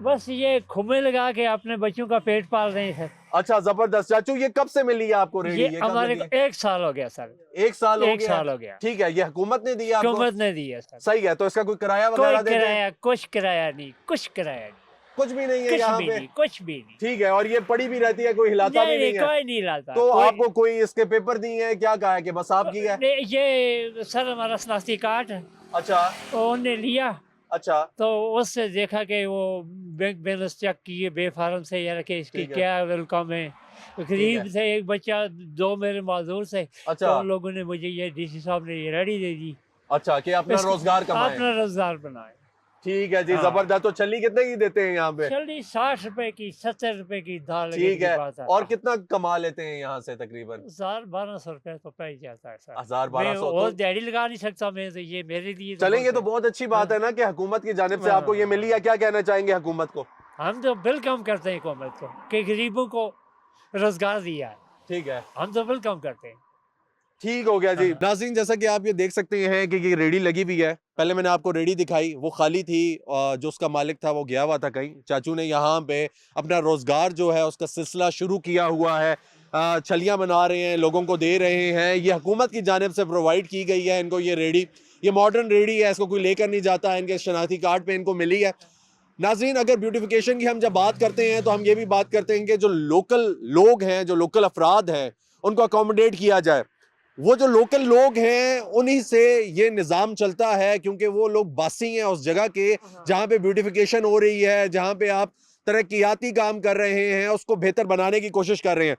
S7: बस ये खुमे लगा के अपने बच्चों का पेट पाल रहे हैं।
S1: अच्छा, जबरदस्त। चाचू ये कब से मिली है आपको रेहड़ी?
S7: ये हमारे को 1 साल हो गया सर।
S1: 1 साल हो
S7: एक
S1: गया?
S7: साल हो गया।
S1: ठीक है, ये हुकूमत ने दिया आपको?
S7: हुकूमत ने दिया सर।
S1: सही है, तो इसका कोई किराया
S7: कोई
S1: वगैरह देते हैं?
S7: किराया, कुछ किराया नहीं, कुछ किराया नहीं।
S1: कुछ भी नहीं है
S7: कुछ
S1: यहाँ
S7: भी
S1: पे?
S7: नहीं, कुछ भी नहीं।
S1: ठीक है, और ये पड़ी भी रहती है, कोई हिलाता भी नहीं है?
S7: कोई नहीं लाता।
S1: तो
S7: कोई-
S1: आपको कोई इसके पेपर दिए हैं, क्या कहा है कि बस आपकी है?
S7: नहीं, ये सर हमारा शनाख्ती कार्ड
S1: अच्छा
S7: उन्होंने लिया,
S1: अच्छा
S7: तो उससे देखा कि वो बैंक बैलेंस चेक किए बेफारम से, यार कि इसकी
S1: ठीक है।
S7: क्या वेलकम है। गरीब थे, एक बच्चा, दो मेरे माजूर थे, तो
S1: अच्छा
S7: उन लोगों ने मुझे ये डीसी साहब ने ये रेडी दे दी,
S1: अच्छा कि अपना
S7: इसको-
S1: रोजगार कमाएं।
S7: अपना रोजगार बनाए।
S1: ठीक है जी,
S7: हाँ।
S1: जबरदस्त। तो छली कितने की देते हैं यहाँ पे?
S7: चलिए 60 रुपए की, 70 रुपए की दाल
S1: ठीक है, और कितना कमा लेते हैं यहाँ से तकरीबन?
S7: 1000-1200 रुपए तो पै जाता है सर।
S1: 1000-1200
S7: और
S1: तो
S7: दिहाड़ी लगा नहीं सकता मैं, तो ये मेरे लिए
S1: चलें, ये तो
S7: है।
S1: बहुत अच्छी बात है ना कि हुकूमत की जानिब से
S7: हाँ।
S1: आपको ये मिली है। क्या कहना चाहेंगे हुकूमत को?
S7: हम तो वेलकम करते हैं हुकूमत को कि गरीबों को रोजगार दिया है,
S1: ठीक है,
S7: हम तो वेलकम करते हैं।
S1: ठीक हो गया जी।
S7: हाँ।
S1: नाज़रीन, जैसा कि आप ये देख सकते हैं कि ये रेडी लगी हुई है। पहले मैंने आपको रेडी दिखाई, वो खाली थी और जो उसका मालिक था वो गया हुआ था कहीं। चाचू ने यहाँ पे अपना रोजगार जो है उसका सिलसिला शुरू किया हुआ है। छलियाँ बना रहे हैं, लोगों को दे रहे हैं। ये हुकूमत की जानिब से प्रोवाइड की गई है इनको ये रेडी। ये मॉडर्न रेडी है, इसको कोई लेकर नहीं जाता है, इनके शनाख्ती कार्ड पे इनको मिली है। नाज़रीन, अगर ब्यूटिफिकेशन की हम जब बात करते हैं तो हम ये भी बात करते हैं कि जो लोकल लोग हैं, जो लोकल अफराद हैं, उनको अकोमोडेट किया जाए। वो जो लोकल लोग हैं उन्हीं से ये निज़ाम चलता है, क्योंकि वो लोग बासी हैं उस जगह के जहाँ पे ब्यूटिफिकेशन हो रही है, जहाँ पे आप तरक्याती काम कर रहे हैं, उसको बेहतर बनाने की कोशिश कर रहे हैं।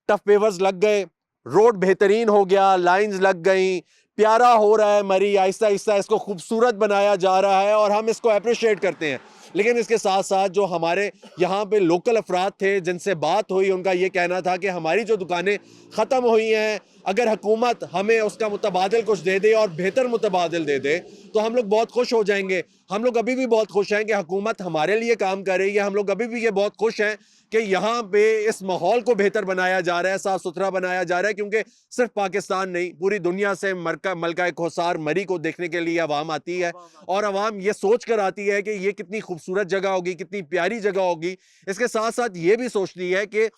S1: टफ पेवर्स लग गए, रोड बेहतरीन हो गया, लाइंस लग गई, प्यारा हो रहा है मरी, आहिस्ता आहिस्ता इसको खूबसूरत बनाया जा रहा है और हम इसको अप्रिशिएट करते हैं। लेकिन इसके साथ साथ जो हमारे यहाँ पे लोकल अफराद थे जिनसे बात हुई, उनका ये कहना था कि हमारी जो दुकानें ख़त्म हुई हैं, अगर हुकूमत हमें उसका मुतबादिल कुछ दे दे और बेहतर मुतबादिल दे दे तो हम लोग बहुत खुश हो जाएंगे। हम लोग अभी भी बहुत खुश हैं कि हुकूमत हमारे लिए काम कर रही है। हम लोग अभी भी ये बहुत खुश हैं कि यहाँ पे इस माहौल को बेहतर बनाया जा रहा है, साफ सुथरा बनाया जा रहा है, क्योंकि सिर्फ पाकिस्तान नहीं, पूरी दुनिया से मलका खौसार मरी को देखने के लिए अवाम आती है और अवाम ये सोच कर आती है कि ये कितनी खूबसूरत जगह होगी, कितनी प्यारी जगह होगी। इसके साथ साथ ये भी सोचती है कि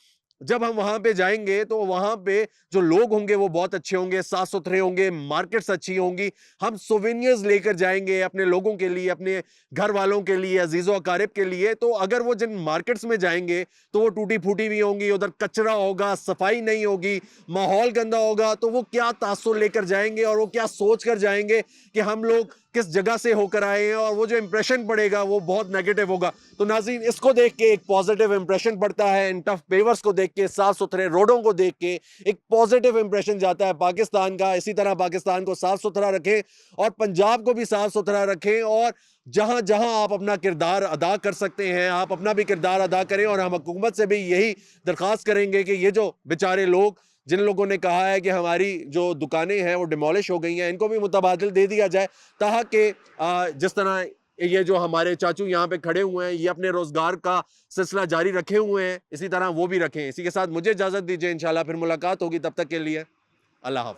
S1: जब हम वहां पे जाएंगे तो वहां पे जो लोग होंगे वो बहुत अच्छे होंगे, साफ सुथरे होंगे, मार्केट्स अच्छी होंगी। हम सोवेनियर्स लेकर जाएंगे अपने लोगों के लिए, अपने घर वालों के लिए, अजीज़ो अकारिब के लिए। तो अगर वो जिन मार्केट्स में जाएंगे तो वो टूटी फूटी भी होंगी, उधर कचरा होगा, सफाई नहीं होगी, माहौल गंदा होगा, तो वो क्या तासुर लेकर जाएंगे और वो क्या सोच कर जाएंगे कि हम लोग किस जगह से होकर आए हैं, और वो जो इंप्रेशन पड़ेगा वो बहुत नेगेटिव होगा। तो नाज़रीन, इसको देख के एक पॉजिटिव इंप्रेशन पड़ता है, इन टफ पेवर्स को देख के, साफ सुथरे रोडों को देख के एक पॉजिटिव इंप्रेशन जाता है पाकिस्तान का। इसी तरह पाकिस्तान को साफ सुथरा रखें और पंजाब को भी साफ सुथरा रखें, और जहां जहां आप अपना किरदार अदा कर सकते हैं आप अपना भी किरदार अदा करें। और हम हुकूमत से भी यही दरख्वास्त करेंगे कि ये जो बेचारे लोग, जिन लोगों ने कहा है कि हमारी जो दुकानें हैं वो डिमोलिश हो गई हैं, इनको भी मुतबादिल दे दिया जाए, ताकि जिस तरह ये जो हमारे चाचू यहाँ पे खड़े हुए हैं ये अपने रोजगार का सिलसिला जारी रखे हुए हैं, इसी तरह वो भी रखें। इसी के साथ मुझे इजाजत दीजिए, इंशाल्लाह फिर मुलाकात होगी, तब तक के लिए अल्लाह हाफ़िज़।